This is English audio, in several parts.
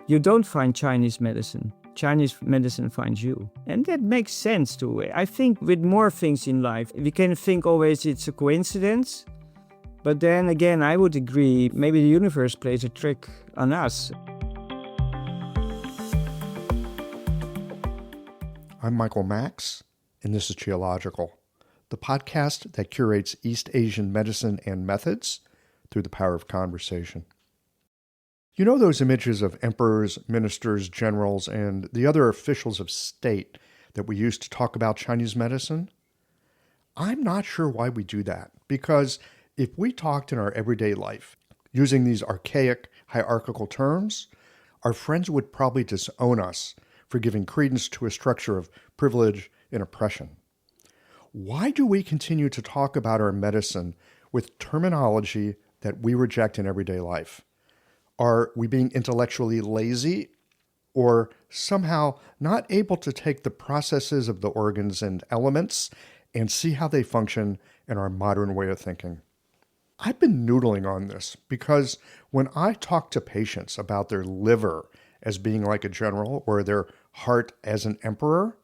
You don't find Chinese medicine. Chinese medicine finds you. And that makes sense too. I think with more things in life, we can think always it's a coincidence. But then again, I would agree, maybe the universe plays a trick on us. I'm Michael Max, and this is Geological, the podcast that curates East Asian medicine and methods through the power of conversation. You know those images of emperors, ministers, generals, and the other officials of state that we use to talk about Chinese medicine? I'm not sure why we do that, because if we talked in our everyday life using these archaic, hierarchical terms, our friends would probably disown us for giving credence to a structure of privilege and oppression. Why do we continue to talk about our medicine with terminology that we reject in everyday life? Are we being intellectually lazy, or somehow not able to take the processes of the organs and elements and see how they function in our modern way of thinking? I've been noodling on this because when I talk to patients about their liver as being like a general or their heart as an emperor,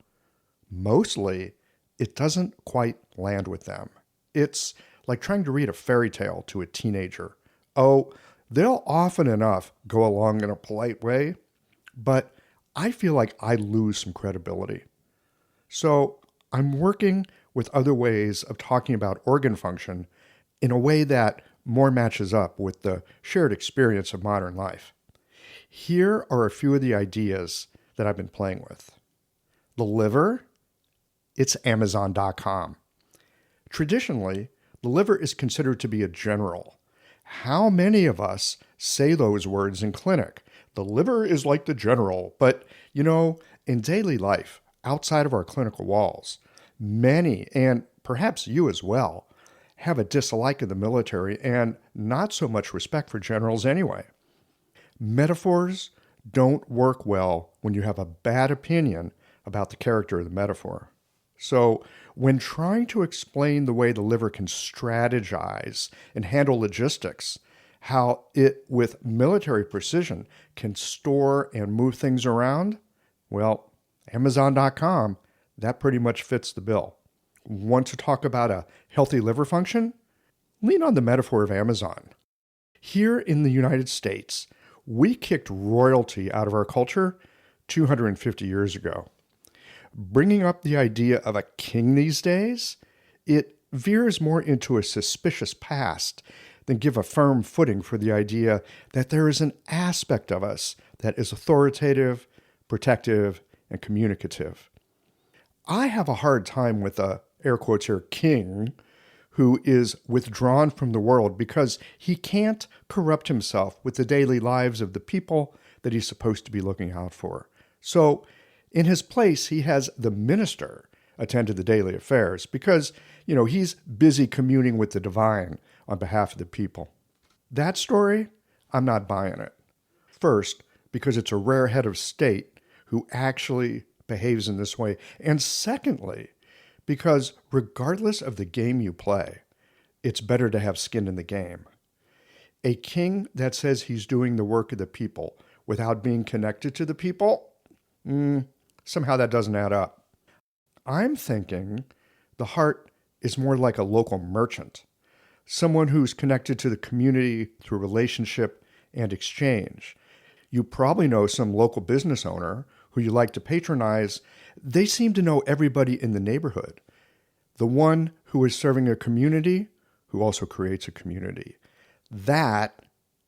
mostly it doesn't quite land with them. It's like trying to read a fairy tale to a teenager. Oh, they'll often enough go along in a polite way, but I feel like I lose some credibility. So I'm working with other ways of talking about organ function in a way that more matches up with the shared experience of modern life. Here are a few of the ideas that I've been playing with. The liver, it's Amazon.com. Traditionally, the liver is considered to be a general. How many of us say those words in clinic? The liver is like the general. But, in daily life, outside of our clinical walls, many, and perhaps you as well, have a dislike of the military and not so much respect for generals anyway. Metaphors don't work well when you have a bad opinion about the character of the metaphor. So when trying to explain the way the liver can strategize and handle logistics, how it, with military precision, can store and move things around, well, Amazon.com, that pretty much fits the bill. Want to talk about a healthy liver function? Lean on the metaphor of Amazon. Here in the United States, we kicked royalty out of our culture 250 years ago. Bringing up the idea of a king these days, it veers more into a suspicious past than give a firm footing for the idea that there is an aspect of us that is authoritative, protective, and communicative. I have a hard time with a, air quotes here, king, who is withdrawn from the world because he can't corrupt himself with the daily lives of the people that he's supposed to be looking out for. So, in his place, he has the minister attend to the daily affairs because, he's busy communing with the divine on behalf of the people. That story, I'm not buying it. First, because it's a rare head of state who actually behaves in this way. And secondly, because regardless of the game you play, it's better to have skin in the game. A king that says he's doing the work of the people without being connected to the people, somehow that doesn't add up. I'm thinking the heart is more like a local merchant, someone who's connected to the community through relationship and exchange. You probably know some local business owner who you like to patronize. They seem to know everybody in the neighborhood. The one who is serving a community who also creates a community. That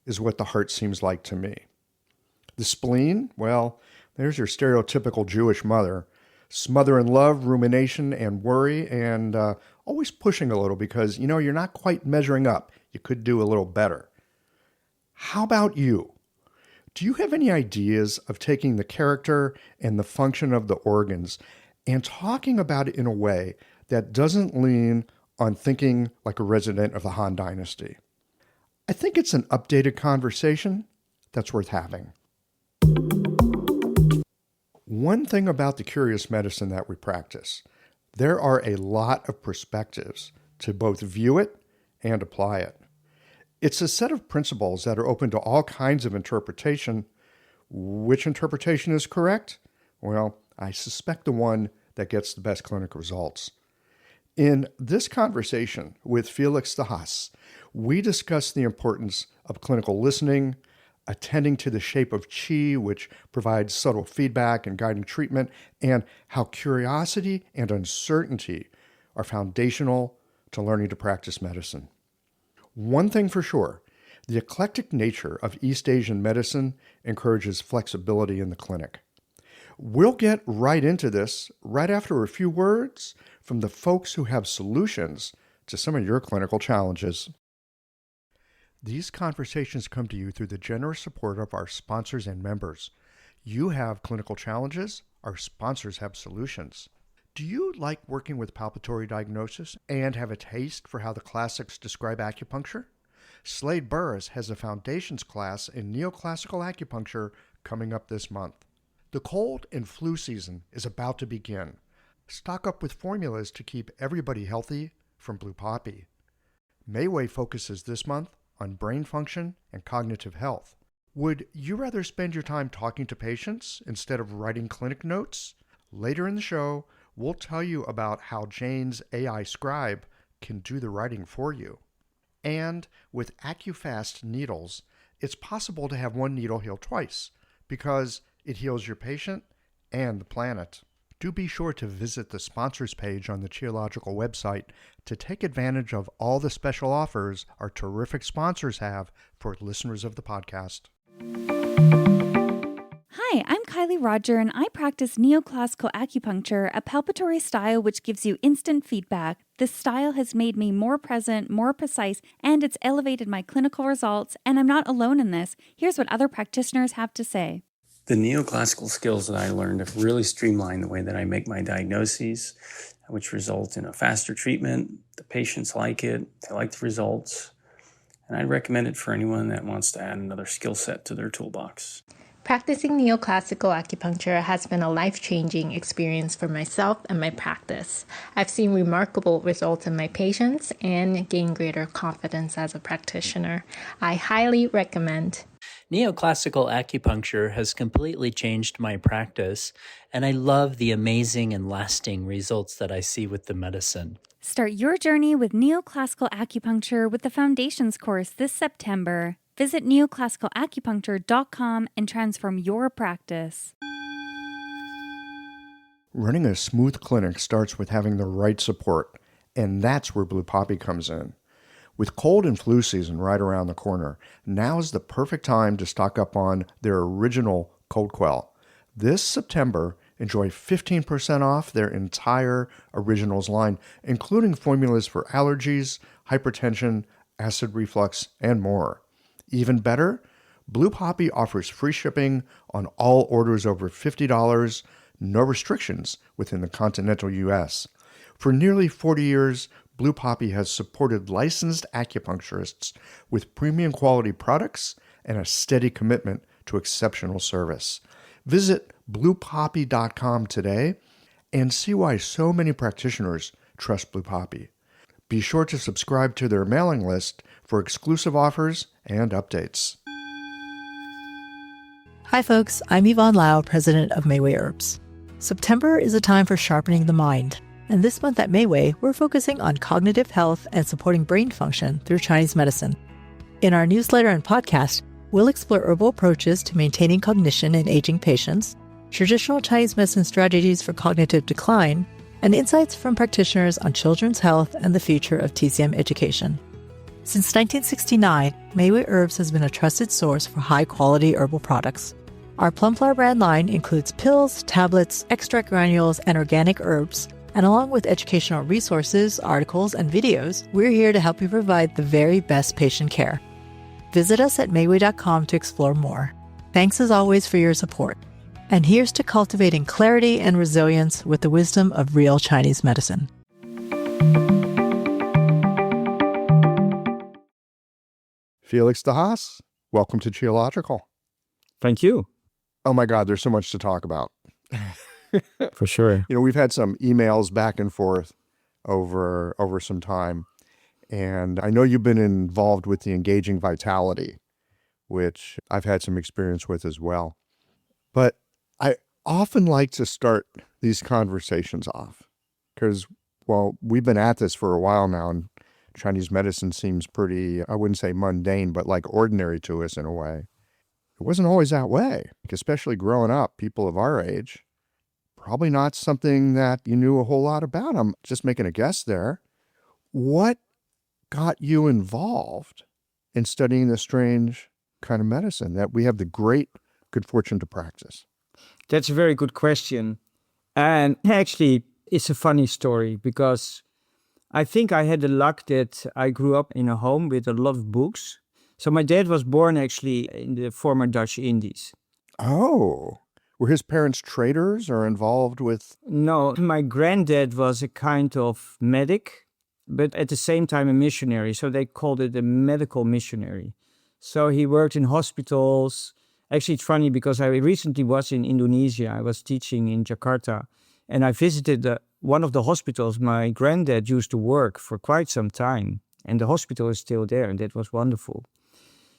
is what the heart seems like to me. The spleen, well, there's your stereotypical Jewish mother, smother in love, rumination, and worry, and always pushing a little because, you're not quite measuring up. You could do a little better. How about you? Do you have any ideas of taking the character and the function of the organs and talking about it in a way that doesn't lean on thinking like a resident of the Han Dynasty? I think it's an updated conversation that's worth having. One thing about the curious medicine that we practice, there are a lot of perspectives to both view it and apply it. It's a set of principles that are open to all kinds of interpretation Which interpretation is correct? Well, I suspect the one that gets the best clinical results. In this conversation with Felix de Haas, we discuss the importance of clinical listening, attending to the shape of qi, which provides subtle feedback and guiding treatment, and how curiosity and uncertainty are foundational to learning to practice medicine. One thing for sure, the eclectic nature of East Asian medicine encourages flexibility in the clinic. We'll get right into this right after a few words from the folks who have solutions to some of your clinical challenges. These conversations come to you through the generous support of our sponsors and members. You have clinical challenges, our sponsors have solutions. Do you like working with palpatory diagnosis and have a taste for how the classics describe acupuncture? Slade Burris has a foundations class in neoclassical acupuncture coming up this month. The cold and flu season is about to begin. Stock up with formulas to keep everybody healthy from Blue Poppy. Mayway focuses this month on brain function and cognitive health. Would you rather spend your time talking to patients instead of writing clinic notes? Later in the show, we'll tell you about how Jane's AI scribe can do the writing for you. And with AccuFast needles, it's possible to have one needle heal twice because it heals your patient and the planet. Do be sure to visit the sponsors page on the Qiological website to take advantage of all the special offers our terrific sponsors have for listeners of the podcast. Hi, I'm Kylie Roger, and I practice neoclassical acupuncture, a palpatory style which gives you instant feedback. This style has made me more present, more precise, and it's elevated my clinical results, and I'm not alone in this. Here's what other practitioners have to say. The neoclassical skills that I learned have really streamlined the way that I make my diagnoses, which result in a faster treatment. The patients like it, they like the results, and I'd recommend it for anyone that wants to add another skill set to their toolbox. Practicing neoclassical acupuncture has been a life-changing experience for myself and my practice. I've seen remarkable results in my patients and gained greater confidence as a practitioner. I highly recommend. Neoclassical acupuncture has completely changed my practice, and I love the amazing and lasting results that I see with the medicine. Start your journey with neoclassical acupuncture with the Foundations course this September. Visit neoclassicalacupuncture.com and transform your practice. Running a smooth clinic starts with having the right support, and that's where Blue Poppy comes in. With cold and flu season right around the corner, now's the perfect time to stock up on their original Cold Quell. This September, enjoy 15% off their entire Originals line, including formulas for allergies, hypertension, acid reflux, and more. Even better, Blue Poppy offers free shipping on all orders over $50, no restrictions within the continental U.S. For nearly 40 years, Blue Poppy has supported licensed acupuncturists with premium quality products and a steady commitment to exceptional service. Visit bluepoppy.com today and see why so many practitioners trust Blue Poppy. Be sure to subscribe to their mailing list for exclusive offers and updates. Hi folks, I'm Yvonne Lau, president of Mayway Herbs. September is a time for sharpening the mind, and this month at Mayway, we're focusing on cognitive health and supporting brain function through Chinese medicine. In our newsletter and podcast, we'll explore herbal approaches to maintaining cognition in aging patients, traditional Chinese medicine strategies for cognitive decline, and insights from practitioners on children's health and the future of TCM education. Since 1969, Mayway Herbs has been a trusted source for high-quality herbal products. Our Plumflower brand line includes pills, tablets, extract granules, and organic herbs, and along with educational resources, articles, and videos, we're here to help you provide the very best patient care. Visit us at mayway.com to explore more. Thanks as always for your support. And here's to cultivating clarity and resilience with the wisdom of real Chinese medicine. Felix de Haas, welcome to Qiological. Thank you. Oh my God, there's so much to talk about. For sure. We've had some emails back and forth over some time, and I know you've been involved with the engaging vitality, which I've had some experience with as well. But I often like to start these conversations off because, well, we've been at this for a while now, and Chinese medicine seems pretty, I wouldn't say mundane, but like ordinary to us in a way. It wasn't always that way, especially growing up, people of our age. Probably not something that you knew a whole lot about. I'm just making a guess there. What got you involved in studying this strange kind of medicine that we have the great good fortune to practice? That's a very good question. And actually, it's a funny story because I think I had the luck that I grew up in a home with a lot of books. So my dad was born actually in the former Dutch Indies. Oh, were his parents traders or involved with? No, my granddad was a kind of medic, but at the same time a missionary. So they called it a medical missionary. So he worked in hospitals. Actually, it's funny because I recently was in Indonesia. I was teaching in Jakarta, and I visited one of the hospitals my granddad used to work for quite some time. And the hospital is still there, and that was wonderful.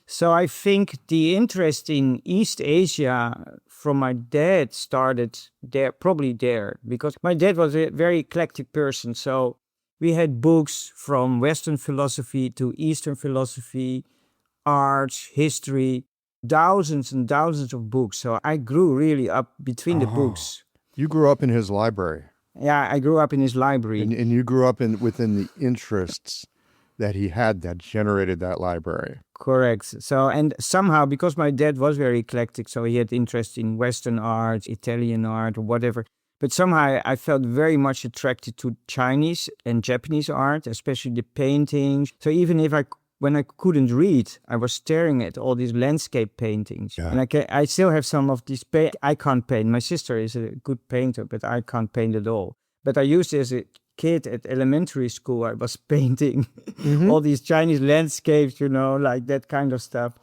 So I think the interest in East Asia from my dad started there, probably there, because my dad was a very eclectic person. So we had books from Western philosophy to Eastern philosophy, arts, history, thousands and thousands of books. So I grew really up between the books. You grew up in his library. Yeah, I grew up in his library. And you grew up within the interests that he had that generated that library. Correct. So, and somehow, because my dad was very eclectic, so he had interest in Western art, Italian art, or whatever. But somehow I felt very much attracted to Chinese and Japanese art, especially the paintings. So even when I couldn't read, I was staring at all these landscape paintings. Yeah. And I still have some of these I can't paint. My sister is a good painter, but I can't paint at all. But I used as a kid at elementary school, I was painting all these Chinese landscapes, like that kind of stuff.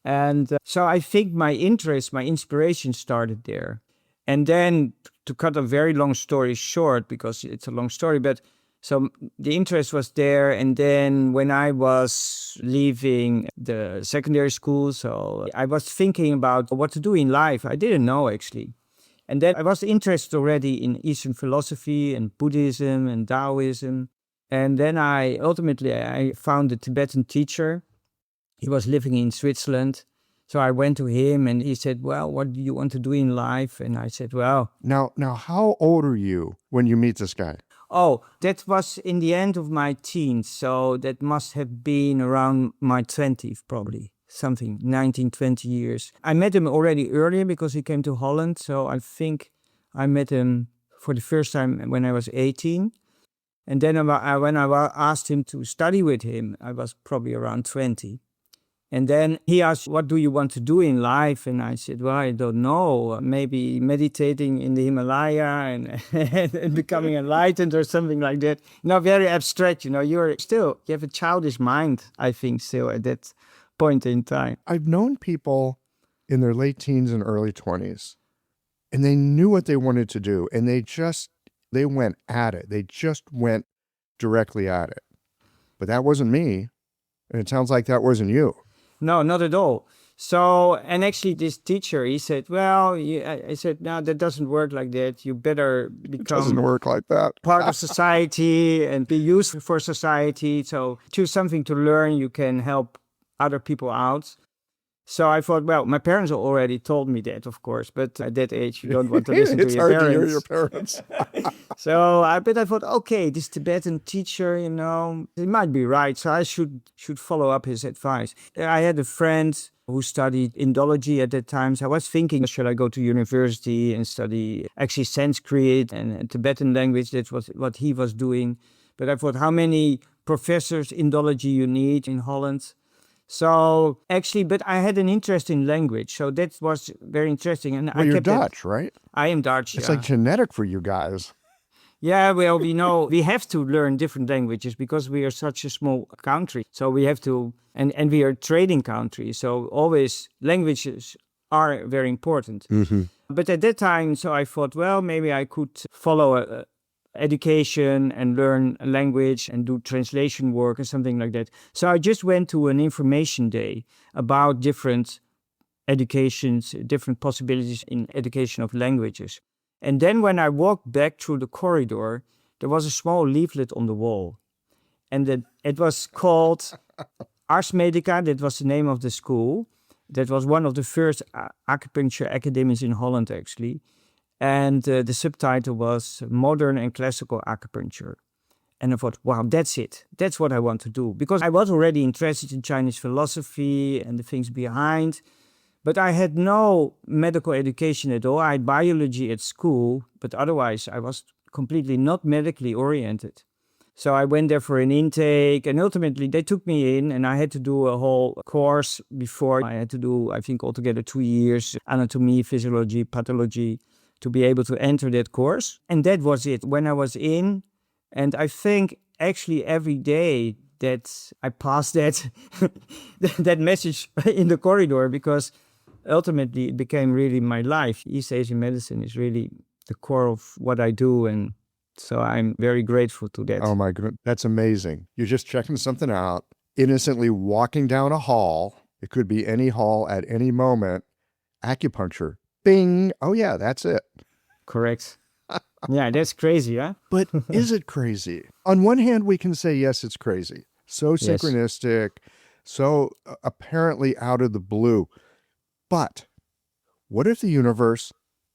And so I think my inspiration started there. And then, to cut a very long story short, because it's a long story, but so the interest was there. And then when I was leaving the secondary school, so I was thinking about what to do in life. I didn't know, actually. And then I was interested already in Eastern philosophy and Buddhism and Taoism. And then I found a Tibetan teacher. He was living in Switzerland. So I went to him and he said, well, what do you want to do in life? And I said, well... Now, how old are you when you meet this guy? Oh, that was in the end of my teens. So that must have been around my 20s, probably. Something, 19, 20 years. I met him already earlier because he came to Holland. So I think I met him for the first time when I was 18. And then when I asked him to study with him, I was probably around 20. And then he asked, what do you want to do in life? And I said, well, I don't know. Maybe meditating in the Himalaya and becoming enlightened or something like that. Very abstract. You have a childish mind, I think, still at that point in time. I've known people in their late teens and early 20s, and they knew what they wanted to do, and they went at it. They just went directly at it. But that wasn't me, and it sounds like that wasn't you. No, not at all. So, and actually this teacher, he said, well, I said, no, that doesn't work like that. You better become... It doesn't work like that. ...part of society and be useful for society. So choose something to learn. You can help other people out. So I thought, well, my parents already told me that, of course, but at that age, you don't want to listen to your parents. It's hard to hear your parents. So I thought, okay, this Tibetan teacher, he might be right. So I should follow up his advice. I had a friend who studied Indology at that time. So I was thinking, should I go to university and study actually Sanskrit and Tibetan language? That was what he was doing. But I thought, how many professors Indology you need in Holland? So actually, but I had an interest in language, so that was very interesting. And you're Dutch, right? I am Dutch. It's like genetic for you guys. Yeah, well, we have to learn different languages because we are such a small country. So we have to, and we are a trading country. So always languages are very important. Mm-hmm. But at that time, so I thought, well, maybe I could follow education and learn a language and do translation work or something like that. So I just went to an information day about different educations, different possibilities in education of languages. And then when I walked back through the corridor, there was a small leaflet on the wall. And it was called Ars Medica, that was the name of the school. That was one of the first acupuncture academies in Holland, actually. And the subtitle was Modern and Classical Acupuncture. And I thought, wow, that's it. That's what I want to do. Because I was already interested in Chinese philosophy and the things behind. But I had no medical education at all. I had biology at school, but otherwise I was completely not medically oriented. So I went there for an intake, and ultimately they took me in, and I had to do a whole course before. I had to do, I think, altogether 2 years, anatomy, physiology, pathology, to be able to enter that course. And that was it. When I was in, and I think actually every day that I passed that, that message in the corridor, because ultimately it became really my life. East Asian medicine is really the core of what I do, and so I'm very grateful to that. Oh my goodness, that's amazing. You're just checking something out, innocently walking down a hall. It could be any hall at any moment. Acupuncture, bing. Oh yeah, that's it. Correct. Yeah, that's crazy, huh? But is it crazy? On one hand, we can say, yes, it's crazy. So Yes. synchronistic, so apparently out of the blue. But what if the universe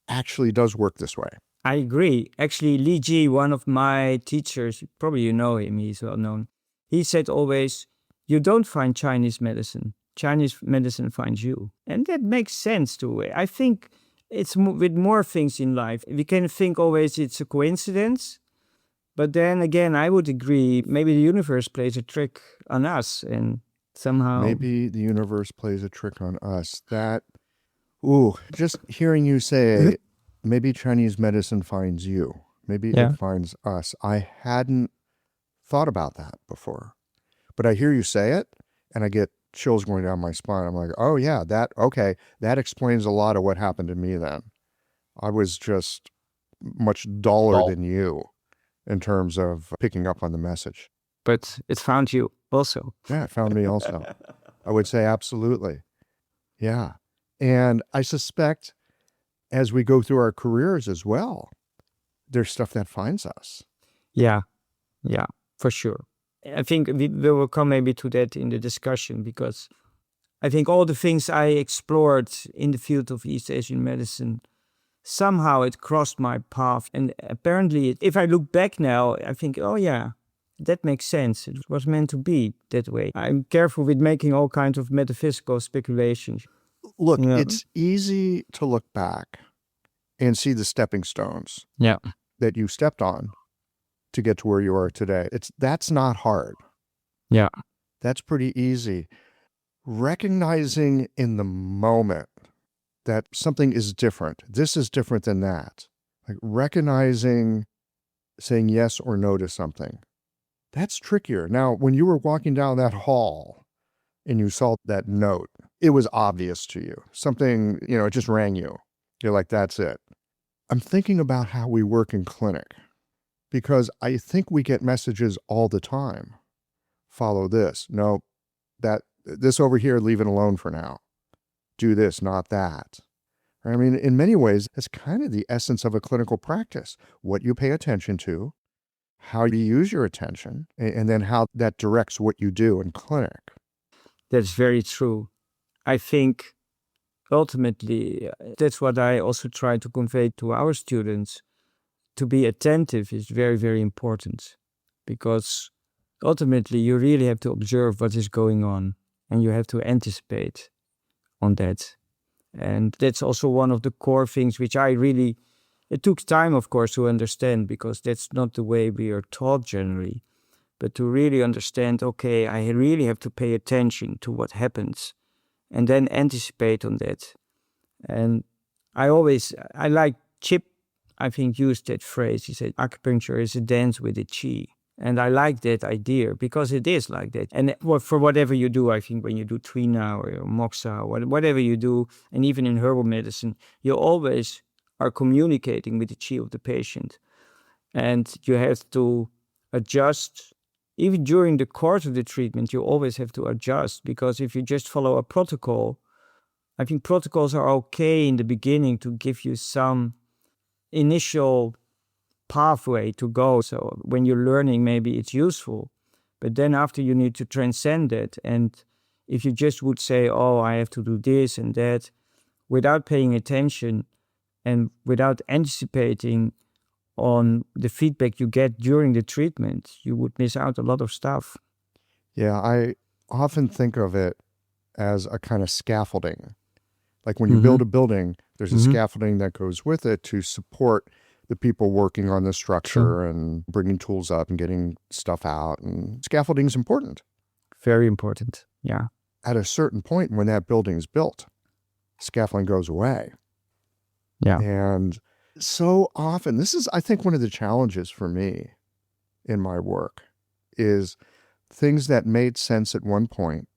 actually does work this way? I agree. Actually, Li Ji, one of my teachers, probably you know him, he's well known. He said always, you don't find Chinese medicine. Chinese medicine finds you. And that makes sense to it. I think it's with more things in life. We can think always it's a coincidence. But then again, I would agree, maybe the universe plays a trick on us and somehow... Maybe the universe plays a trick on us. Just hearing you say, maybe Chinese medicine finds you. Maybe Yeah. it finds us. I hadn't thought about that before. But I hear you say it, and I get chills going down my spine. I'm like, oh yeah, that explains a lot of what happened to me then. I was just much duller than you in terms of picking up on the message. But it found you also. Yeah, it found me also. I would say absolutely. Yeah. And I suspect as we go through our careers as well, there's stuff that finds us. Yeah, for sure. I think we will come maybe to that in the discussion, because I think all the things I explored in the field of East Asian medicine, somehow it crossed my path. And apparently, if I look back now, I think, oh yeah, that makes sense. It was meant to be that way. I'm careful with making all kinds of metaphysical speculations. Look, Yeah. it's easy to look back and see the stepping stones Yeah. that you stepped on to get to where you are today. That's not hard. Yeah. That's pretty easy. Recognizing in the moment that something is different. This is different than that. Like recognizing, saying yes or no to something. That's trickier. Now, when you were walking down that hall and you saw that note, it was obvious to you. Something, it just rang you. You're like, that's it. I'm thinking about how we work in clinic, because I think we get messages all the time. Follow this. No, this over here, leave it alone for now. Do this, not that. I mean, in many ways, that's kind of the essence of a clinical practice. What you pay attention to, how you use your attention, and then how that directs what you do in clinic. That's very true. I think ultimately, that's what I also try to convey to our students. To be attentive is very, very important, because ultimately you really have to observe what is going on and you have to anticipate on that. And that's also one of the core things which it took time, of course, to understand, because that's not the way we are taught generally. But to really understand, okay, I really have to pay attention to what happens and then anticipate on that. And I like Chip, I think, used that phrase. He said, acupuncture is a dance with the qi. And I like that idea, because it is like that. And for whatever you do, I think when you do Trina or Moxa, or whatever you do, and even in herbal medicine, you always are communicating with the qi of the patient. And you have to adjust. Even during the course of the treatment, you always have to adjust, because if you just follow a protocol, I think protocols are okay in the beginning to give you some initial pathway to go. So when you're learning, maybe it's useful. But then after you need to transcend it. And if you just would say, oh, I have to do this and that, without paying attention and without anticipating on the feedback you get during the treatment, you would miss out a lot of stuff. Yeah, I often think of it as a kind of scaffolding. Like when you build a building, there's a scaffolding that goes with it to support the people working on the structure and bringing tools up and getting stuff out. And scaffolding is important. Very important, yeah. At a certain point when that building is built, scaffolding goes away. Yeah. And so often, this is, I think, one of the challenges for me in my work is things that made sense at one point,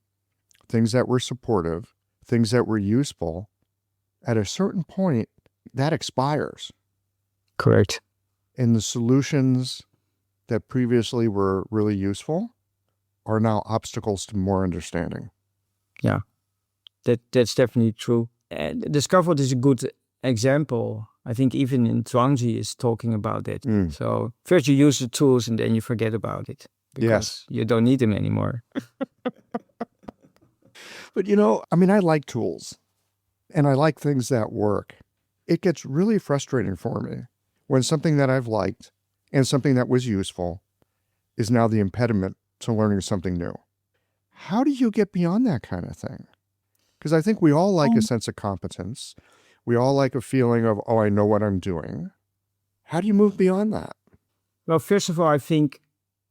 things that were supportive, things that were useful, at a certain point, that expires. Correct. And the solutions that previously were really useful are now obstacles to more understanding. Yeah, that's definitely true. And the scaffold is a good example. I think even in Tong is talking about it. So first you use the tools and then you forget about it. Because you don't need them anymore. But I like tools and I like things that work. It gets really frustrating for me when something that I've liked and something that was useful is now the impediment to learning something new. How do you get beyond that kind of thing? Because I think we all like a sense of competence. We all like a feeling of, oh, I know what I'm doing. How do you move beyond that? Well, first of all, I think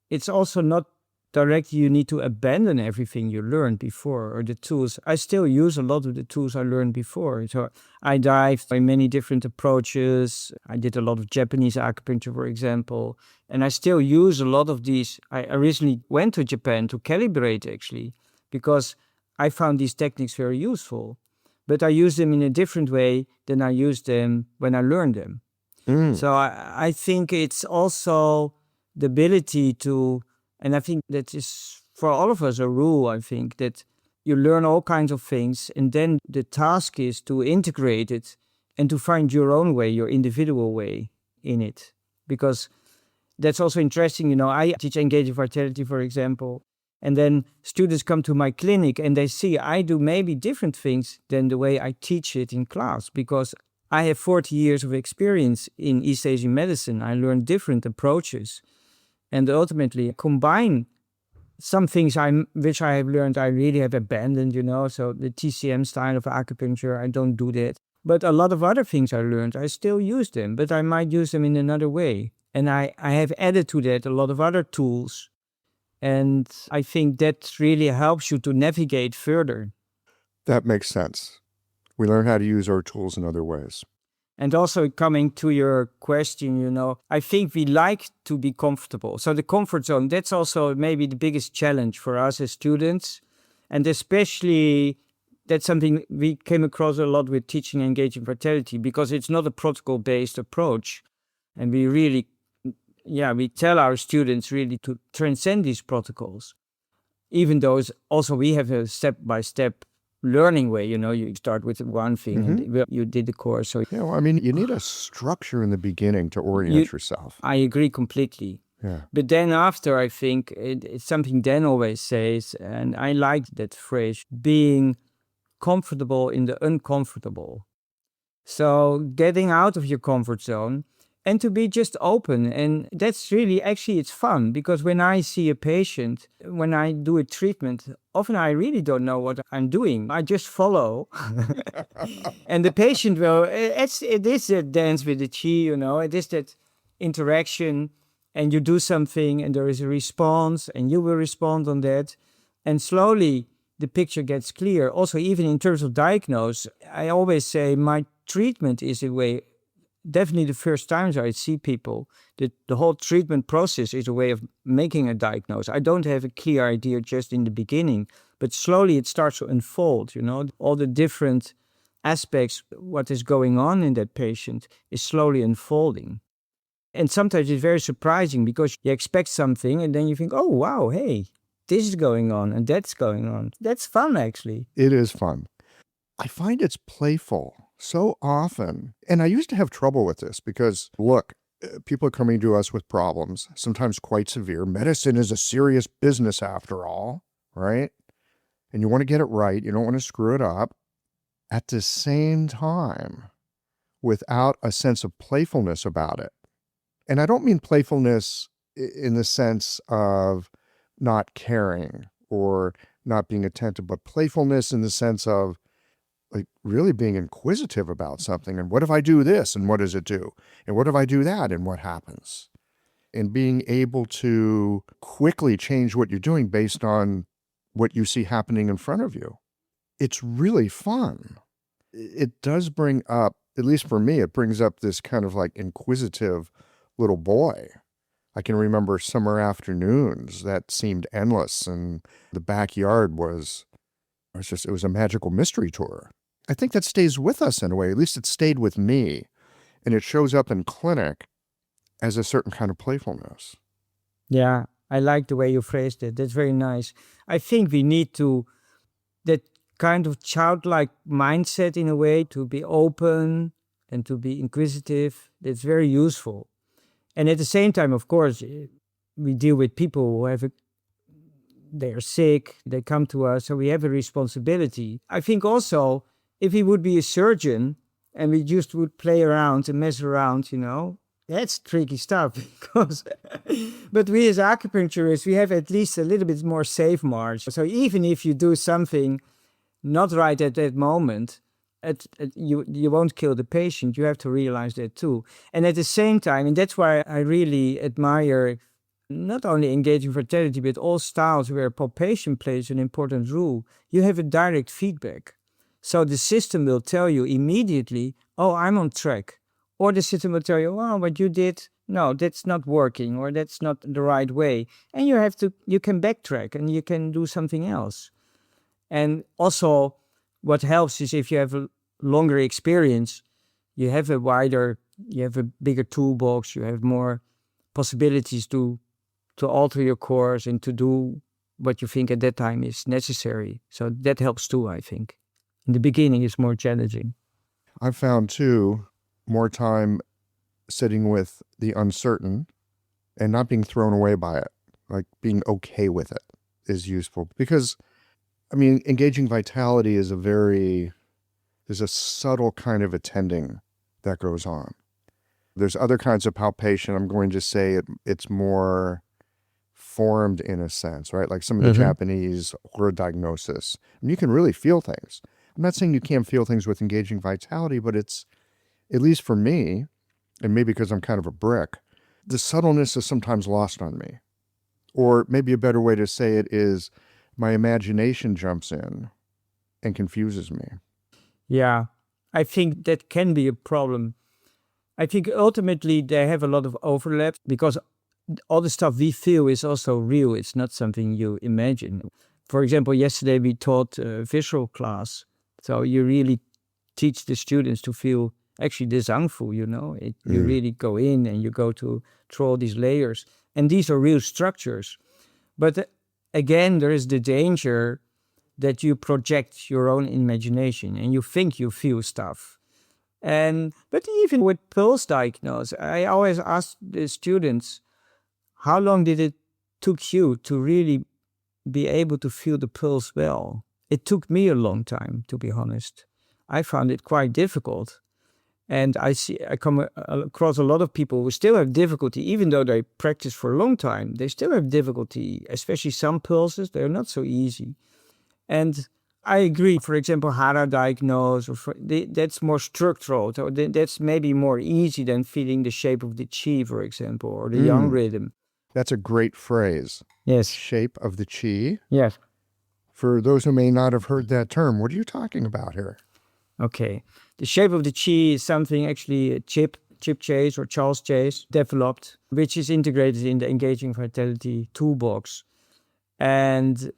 it's also not directly you need to abandon everything you learned before or the tools. I still use a lot of the tools I learned before. So I dived by many different approaches. I did a lot of Japanese acupuncture, for example. And I still use a lot of these. I recently went to Japan to calibrate, actually, because I found these techniques very useful. But I use them in a different way than I used them when I learned them. So I think it's also the ability to, and I think that is for all of us a rule, I think, that you learn all kinds of things and then the task is to integrate it and to find your own way, your individual way in it. Because that's also interesting, I teach engaging vitality, for example, and then students come to my clinic and they see I do maybe different things than the way I teach it in class because I have 40 years of experience in East Asian medicine. I learned different approaches. And ultimately combine some things which I have learned I really have abandoned, so the TCM style of acupuncture, I don't do that. But a lot of other things I learned, I still use them, but I might use them in another way. And I have added to that a lot of other tools. And I think that really helps you to navigate further. That makes sense. We learn how to use our tools in other ways. And also coming to your question, I think we like to be comfortable. So the comfort zone, that's also maybe the biggest challenge for us as students. And especially that's something we came across a lot with teaching engaging vitality because it's not a protocol-based approach. And we really, we tell our students really to transcend these protocols. Even though also we have a step-by-step learning way, you start with one thing and you did the course. So you need a structure in the beginning to orient yourself. I agree completely. Yeah. But then after, I think it's something Dan always says, and I like that phrase, being comfortable in the uncomfortable. So getting out of your comfort zone and to be just open. And that's really, actually, it's fun because when I see a patient, when I do a treatment, often I really don't know what I'm doing. I just follow. And the patient will, it is that dance with the chi, it is that interaction and you do something and there is a response and you will respond on that. And slowly the picture gets clear. Also, even in terms of diagnose, I always say my treatment is a way. Definitely the first times I see people, the whole treatment process is a way of making a diagnosis. I don't have a clear idea just in the beginning, but slowly it starts to unfold, all the different aspects, what is going on in that patient is slowly unfolding. And sometimes it's very surprising because you expect something and then you think, oh, wow, hey, this is going on and that's going on. That's fun, actually. It is fun. I find it's playful so often. And I used to have trouble with this because, look, people are coming to us with problems, sometimes quite severe. Medicine is a serious business after all, right? And you want to get it right. You don't want to screw it up. At the same time, without a sense of playfulness about it. And I don't mean playfulness in the sense of not caring or not being attentive, but playfulness in the sense of like really being inquisitive about something. And what if I do this? And what does it do? And what if I do that? And what happens? And being able to quickly change what you're doing based on what you see happening in front of you. It's really fun. It does bring up, at least for me, it brings up this kind of like inquisitive little boy. I can remember summer afternoons that seemed endless, and the backyard was a magical mystery tour. I think that stays with us in a way. At least it stayed with me, and it shows up in clinic as a certain kind of playfulness. Yeah, I like the way you phrased it. That's very nice. I think we need that kind of childlike mindset in a way, to be open and to be inquisitive. That's very useful. And at the same time, of course, we deal with people who they're sick, they come to us, so we have a responsibility. I think also, if we would be a surgeon and we just would play around and mess around, that's tricky stuff. But we as acupuncturists, we have at least a little bit more safe margin. So even if you do something not right at that moment, you won't kill the patient. You have to realize that too. And at the same time, and that's why I really admire not only engaging vitality, but all styles where palpation plays an important role. You have a direct feedback. So the system will tell you immediately, oh, I'm on track. Or the system will tell you, oh, what you did, no, that's not working, or that's not the right way. And you can backtrack and you can do something else. And also, what helps is if you have a longer experience, you have a bigger toolbox, you have more possibilities to alter your course and to do what you think at that time is necessary. So that helps too, I think. In the beginning, it's more challenging. I've found too, more time sitting with the uncertain and not being thrown away by it, like being okay with it is useful. Because engaging vitality is there's a subtle kind of attending that goes on. There's other kinds of palpation. I'm going to say it's more formed in a sense, right? Like some of the Japanese horror diagnosis. You can really feel things. I'm not saying you can't feel things with engaging vitality, but it's, at least for me, and maybe because I'm kind of a brick, the subtleness is sometimes lost on me. Or maybe a better way to say it is, my imagination jumps in and confuses me. Yeah, I think that can be a problem. I think ultimately they have a lot of overlap because all the stuff we feel is also real. It's not something you imagine. For example, yesterday we taught a visual class. So you really teach the students to feel actually the zangfu, You really go in and you go through all these layers. And these are real structures. But again, there is the danger that you project your own imagination and you think you feel stuff. But even with pulse diagnosis, I always ask the students, how long did it took you to really be able to feel the pulse well? It took me a long time, to be honest. I found it quite difficult. And I come across a lot of people who still have difficulty, even though they practice for a long time. They still have difficulty, especially some pulses. They're not so easy. And I agree. For example, Hara diagnosis, that's more structural. So that's maybe more easy than feeling the shape of the chi, for example, or the yang rhythm. That's a great phrase. Yes. Shape of the chi. Yes. For those who may not have heard that term, what are you talking about here? Okay. The shape of the chi is something actually Chip Chase or Charles Chase developed, which is integrated in the Engaging Vitality toolbox. And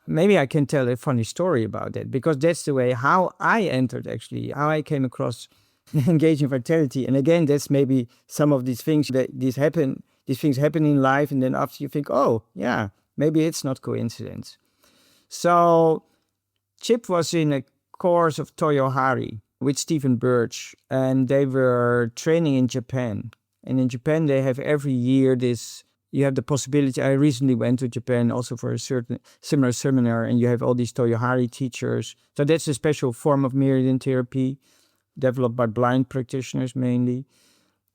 maybe I can tell a funny story about that, because that's the way how I came across Engaging Vitality. And again, that's maybe some of these things these things happen in life, and then after you think, oh, yeah, maybe it's not coincidence. So Chip was in a course of Toyohari with Stephen Birch, and they were training in Japan. And in Japan, they have every year this, you have the possibility, I recently went to Japan also for a certain similar seminar, and you have all these Toyohari teachers. So that's a special form of meridian therapy developed by blind practitioners mainly.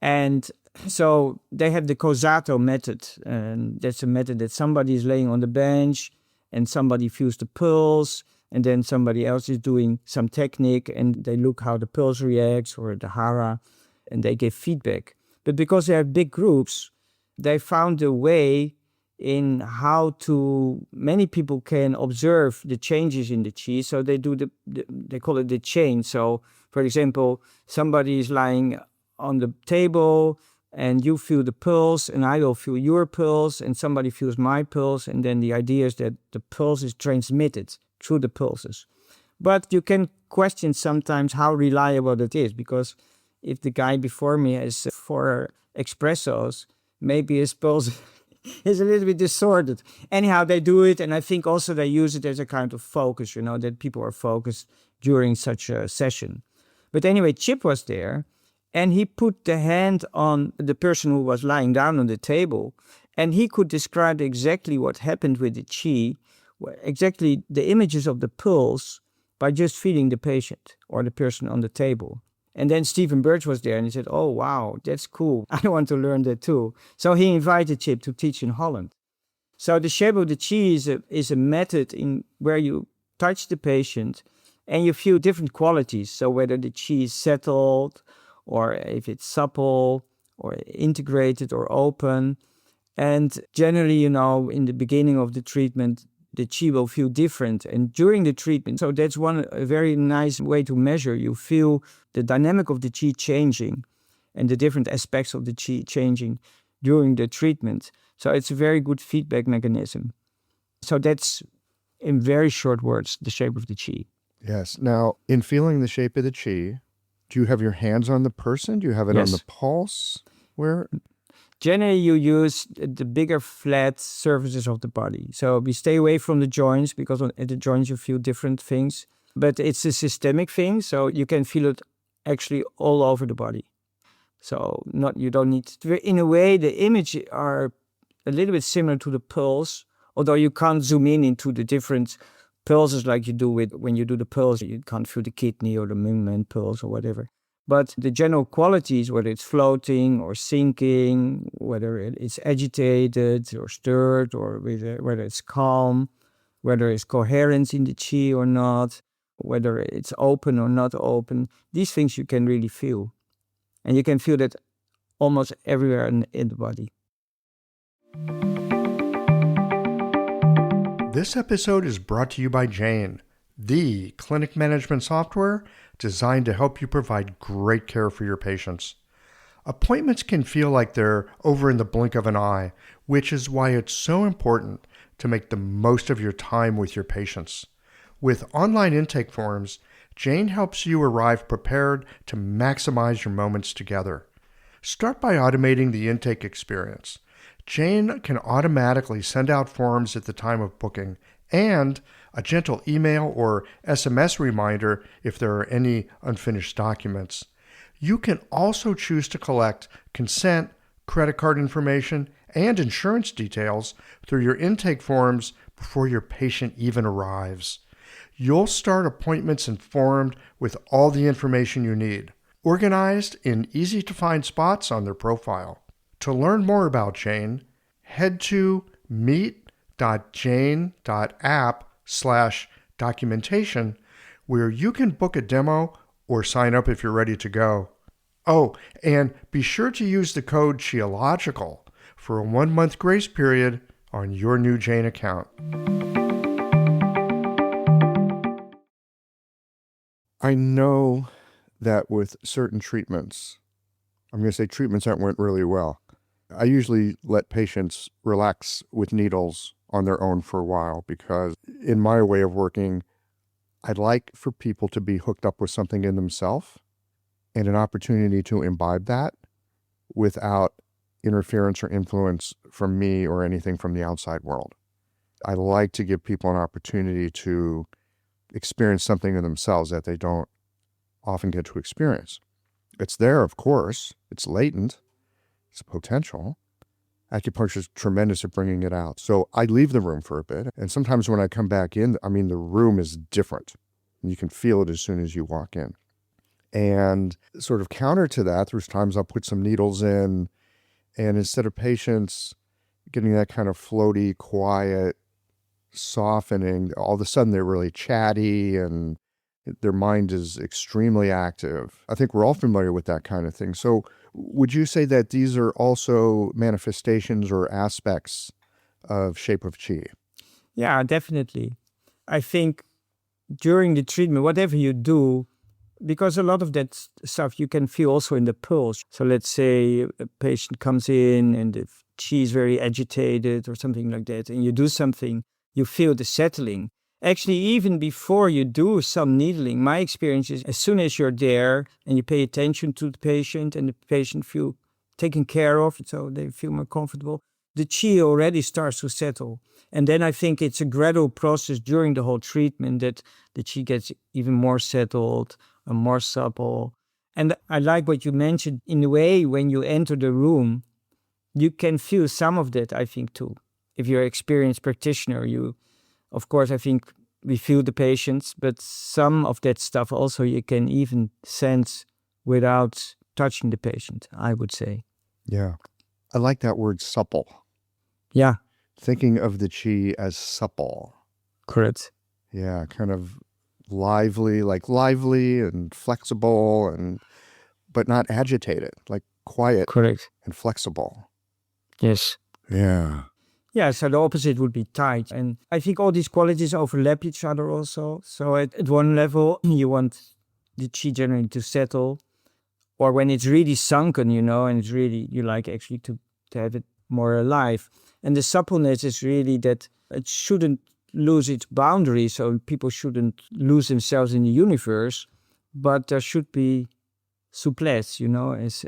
And so they have the Kosato method, and that's a method that somebody is laying on the bench and somebody feels the pulse, and then somebody else is doing some technique and they look how the pulse reacts or the hara, and they give feedback. But because they have big groups, they found a way in how to, many people can observe the changes in the chi. So they do they call it the chain. So for example, somebody is lying on the table and you feel the pulse and I will feel your pulse and somebody feels my pulse. And then the idea is that the pulse is transmitted through the pulses. But you can question sometimes how reliable it is, because if the guy before me has 4 espressos, maybe his pulse is a little bit distorted. Anyhow, they do it, and I think also they use it as a kind of focus, that people are focused during such a session. But anyway, Chip was there, and he put the hand on the person who was lying down on the table, and he could describe exactly what happened with the chi, exactly the images of the pulse, by just feeling the patient or the person on the table. And then Stephen Birch was there and he said, oh, wow, that's cool. I want to learn that too. So he invited Chip to teach in Holland. So the shape of the chi is a method in where you touch the patient and you feel different qualities. So whether the chi is settled or if it's supple or integrated or open. And generally, in the beginning of the treatment, the chi will feel different. And during the treatment, so that's a very nice way to measure. You feel the dynamic of the chi changing and the different aspects of the chi changing during the treatment. So it's a very good feedback mechanism. So that's, in very short words, the shape of the chi. Yes. Now, in feeling the shape of the chi, do you have your hands on the person? Do you have it on the pulse? Where? Generally, you use the bigger flat surfaces of the body. So we stay away from the joints, because at the joints you feel different things. But it's a systemic thing, so you can feel it actually all over the body. So you don't need to, in a way, the images are a little bit similar to the pulse, although you can't zoom in into the different pulses like you do when you do the pulse. You can't feel the kidney or the Mingmen pulse or whatever. But the general qualities, whether it's floating or sinking, whether it's agitated or stirred, or whether it's calm, whether it's coherence in the chi or not, whether it's open or not open, these things you can really feel. And you can feel that almost everywhere in the body. This episode is brought to you by Jane, the clinic management software designed to help you provide great care for your patients. Appointments can feel like they're over in the blink of an eye, which is why it's so important to make the most of your time with your patients. With online intake forms, Jane helps you arrive prepared to maximize your moments together. Start by automating the intake experience. Jane can automatically send out forms at the time of booking and a gentle email or SMS reminder if there are any unfinished documents. You can also choose to collect consent, credit card information, and insurance details through your intake forms before your patient even arrives. You'll start appointments informed with all the information you need, organized in easy-to-find spots on their profile. To learn more about Jane, head to meet.jane.app/documentation, where you can book a demo or sign up if you're ready to go. Oh, and be sure to use the code CHIOLOGICAL for a 1-month grace period on your new Jane account. I know that with certain treatments, I'm going to say treatments that went really well. I usually let patients relax with needles on their own for a while, because in my way of working, I'd like for people to be hooked up with something in themselves and an opportunity to imbibe that without interference or influence from me or anything from the outside world. I like to give people an opportunity to experience something in themselves that they don't often get to experience. It's there, of course. It's latent. It's potential. Acupuncture is tremendous at bringing it out. So I leave the room for a bit. And sometimes when I come back in, I mean, the room is different. You can feel it as soon as you walk in. And sort of counter to that, there's times I'll put some needles in, and instead of patients getting that kind of floaty, quiet, softening, all of a sudden they're really chatty and their mind is extremely active. I think we're all familiar with that kind of thing. So would you say that these are also manifestations or aspects of shape of qi? Yeah, definitely. I think during the treatment, whatever you do, because a lot of that stuff you can feel also in the pulse. So let's say a patient comes in and the qi is very agitated or something like that, and you do something, you feel the settling. Actually, even before you do some needling, my experience is as soon as you're there and you pay attention to the patient and the patient feel taken care of, so they feel more comfortable, the qi already starts to settle. And then I think it's a gradual process during the whole treatment that the qi gets even more settled and more supple. And I like what you mentioned. In a way, when you enter the room, you can feel some of that, I think, too. If you're an experienced practitioner, of course, I think we feel the patients, but some of that stuff also you can even sense without touching the patient, I would say. Yeah. I like that word supple. Yeah. Thinking of the qi as supple. Correct. Yeah, kind of lively and flexible, but not agitated, like quiet. Correct. And flexible. Yes. Yeah. Yeah, so the opposite would be tight. And I think all these qualities overlap each other also. So at one level, you want the qi generally to settle. Or when it's really sunken, and it's really, you like actually to have it more alive. And the suppleness is really that it shouldn't lose its boundaries. So people shouldn't lose themselves in the universe. But there should be souplesse,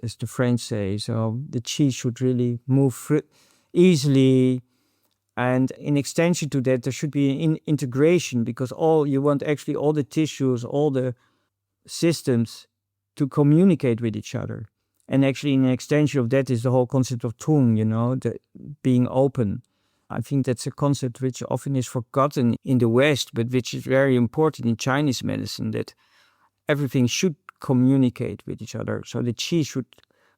as the French say. So the qi should really move easily. And in extension to that, there should be an integration, because you want actually all the tissues, all the systems to communicate with each other. And actually an extension of that is the whole concept of Tong, the being open. I think that's a concept which often is forgotten in the West, but which is very important in Chinese medicine, that everything should communicate with each other. So the qi should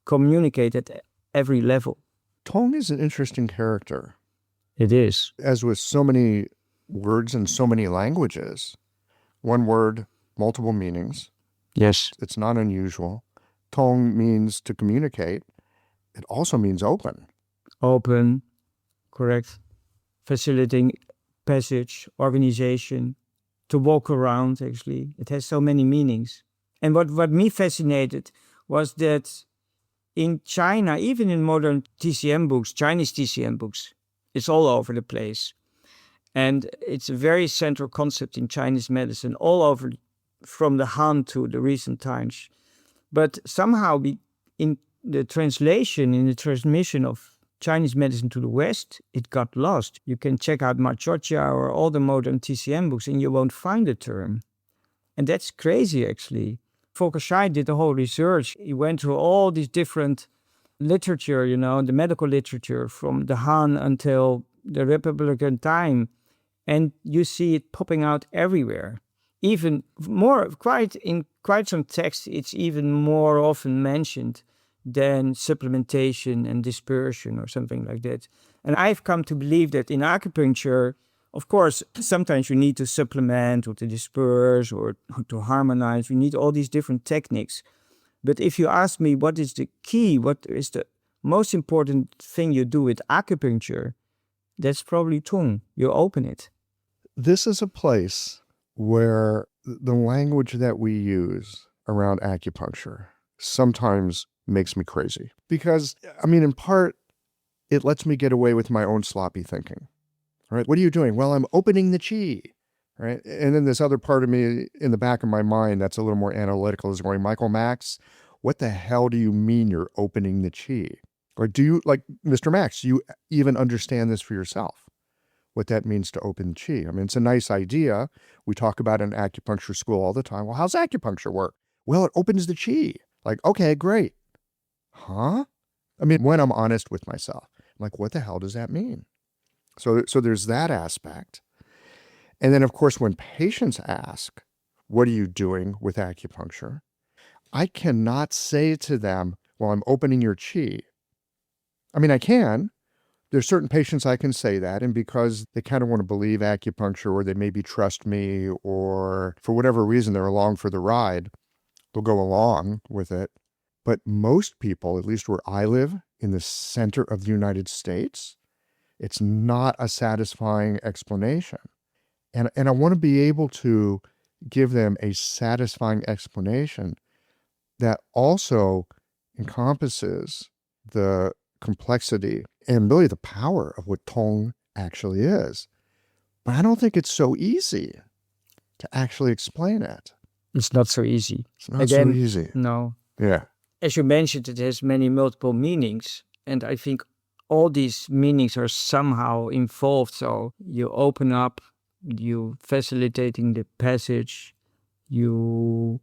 communicate at every level. Tong is an interesting character. It is. As with so many words in so many languages, one word, multiple meanings. Yes. It's not unusual. Tong means to communicate. It also means open. Open, correct. Facilitating passage, organization, to walk around, actually. It has so many meanings. And what me fascinated was that in China, even in modern TCM books, Chinese TCM books, it's all over the place. And it's a very central concept in Chinese medicine, all over, from the Han to the recent times. But somehow in the translation, in the transmission of Chinese medicine to the West, it got lost. You can check out Machocha or all the modern TCM books and you won't find the term. And that's crazy, actually. Volker Scheidt did the whole research. He went through all these different literature, the medical literature from the Han until the Republican time. And you see it popping out everywhere. Even more, in quite some texts, it's even more often mentioned than supplementation and dispersion or something like that. And I've come to believe that in acupuncture, of course, sometimes you need to supplement or to disperse or to harmonize. We need all these different techniques. But if you ask me what is the key, what is the most important thing you do with acupuncture, that's probably Tong. You open it. This is a place where the language that we use around acupuncture sometimes makes me crazy. Because, in part, it lets me get away with my own sloppy thinking. Right? What are you doing? Well, I'm opening the qi. Right? And then this other part of me in the back of my mind that's a little more analytical is going, Michael Max, what the hell do you mean you're opening the qi? Or do you, like Mr. Max, you even understand this for yourself? what that means to open qi. I mean, it's a nice idea. We talk about in acupuncture school all the time. Well, how's acupuncture work? Well, it opens the qi. Like, okay, great. Huh? I mean, when I'm honest with myself, I'm like, what the hell does that mean? So there's that aspect. And then, of course, when patients ask, what are you doing with acupuncture? I cannot say to them, well, I'm opening your qi. I mean, I can. There's certain patients I can say that, and because they kind of want to believe acupuncture, or they maybe trust me, or for whatever reason they're along for the ride, they'll go along with it. But most people, at least where I live, in the center of the United States, it's not a satisfying explanation. And I want to be able to give them a satisfying explanation that also encompasses the complexity and really the power of what Tong actually is. But I don't think it's so easy to actually explain it. It's not so easy. It's not so easy. No. Yeah. As you mentioned, it has many multiple meanings. And I think all these meanings are somehow involved. So you open up, you facilitating the passage, you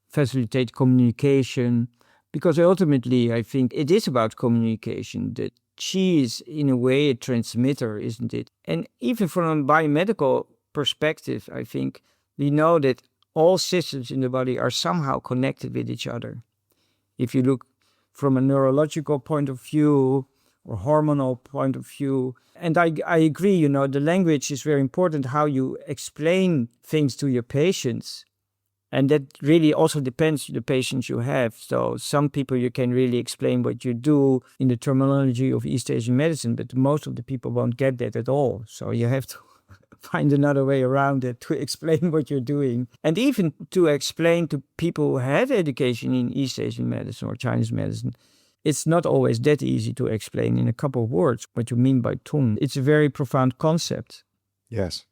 facilitate communication. Because ultimately, I think it is about communication. The qi is, in a way, a transmitter, isn't it? And even from a biomedical perspective, I think we know that all systems in the body are somehow connected with each other. If you look from a neurological point of view or hormonal point of view, and I agree, the language is very important, how you explain things to your patients. And that really also depends on the patients you have. So some people you can really explain what you do in the terminology of East Asian medicine, but most of the people won't get that at all. So you have to find another way around it to explain what you're doing. And even to explain to people who have education in East Asian medicine or Chinese medicine, it's not always that easy to explain in a couple of words what you mean by Tong. It's a very profound concept. Yes.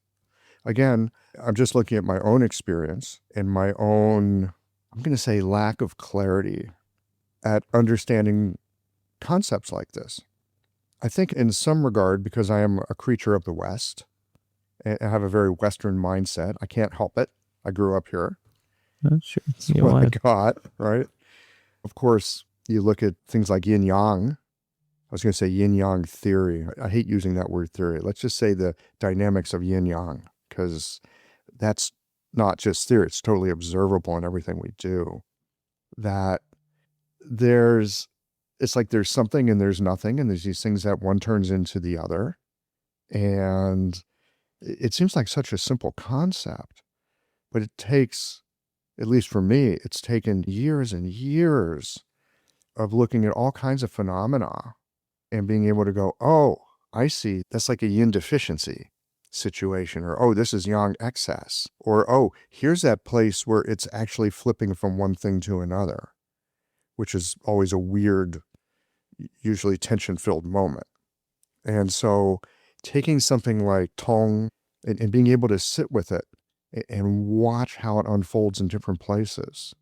Again, I'm just looking at my own experience and my own, I'm going to say, lack of clarity at understanding concepts like this. I think in some regard, because I am a creature of the West, and I have a very Western mindset, I can't help it. I grew up here. Sure. That's what I got, right? Of course, you look at things like yin-yang. I was going to say yin-yang theory. I hate using that word theory. Let's just say the dynamics of yin-yang, because that's not just theory. It's totally observable in everything we do. That it's like there's something and there's nothing, and there's these things that one turns into the other. And it seems like such a simple concept, but it takes, at least for me, it's taken years and years of looking at all kinds of phenomena and being able to go, oh, I see, that's like a yin deficiency situation, or, oh, this is yang excess, or, oh, here's that place where it's actually flipping from one thing to another, which is always a weird, usually tension-filled moment. And so taking something like Tong and being able to sit with it and watch how it unfolds in different places,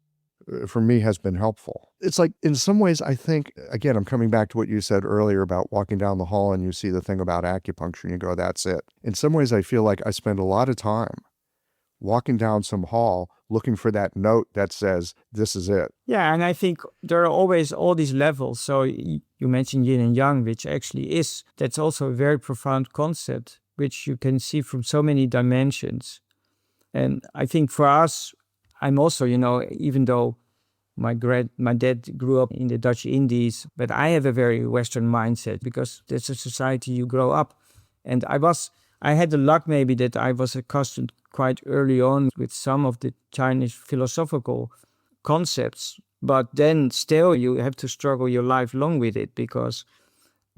for me, has been helpful. It's like, in some ways, I think, again, I'm coming back to what you said earlier about walking down the hall and you see the thing about acupuncture and you go, that's it. In some ways, I feel like I spend a lot of time walking down some hall looking for that note that says, this is it. Yeah, and I think there are always all these levels. So you mentioned yin and yang, which actually that's also a very profound concept, which you can see from so many dimensions. And I think for us, I'm also, even though my dad grew up in the Dutch Indies, but I have a very Western mindset because that's a society you grow up. And I had the luck maybe that I was accustomed quite early on with some of the Chinese philosophical concepts, but then still you have to struggle your life long with it because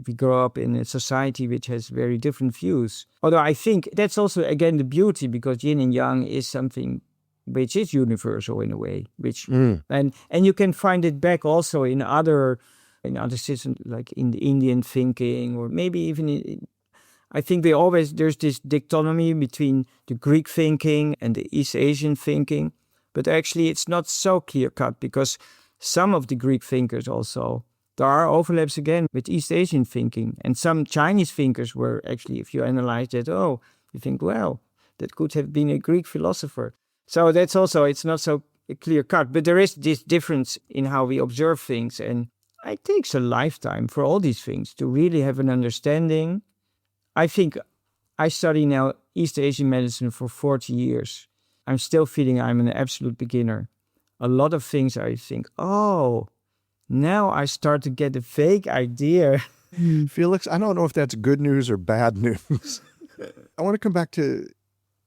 we grow up in a society which has very different views. Although I think that's also, again, the beauty, because yin and yang is something which is universal in a way, and you can find it back also in other systems, like in the Indian thinking, or maybe even I think there's this dichotomy between the Greek thinking and the East Asian thinking, but actually it's not so clear cut, because some of the Greek thinkers also There are overlaps again with East Asian thinking. And some Chinese thinkers were actually, if you analyze that, you think, well, that could have been a Greek philosopher. So that's also, it's not so clear cut. But there is this difference in how we observe things. And it takes a lifetime for all these things to really have an understanding. I think I study now East Asian medicine for 40 years. I'm still feeling I'm an absolute beginner. A lot of things I think, now I start to get a vague idea. Felix, I don't know if that's good news or bad news. I want to come back to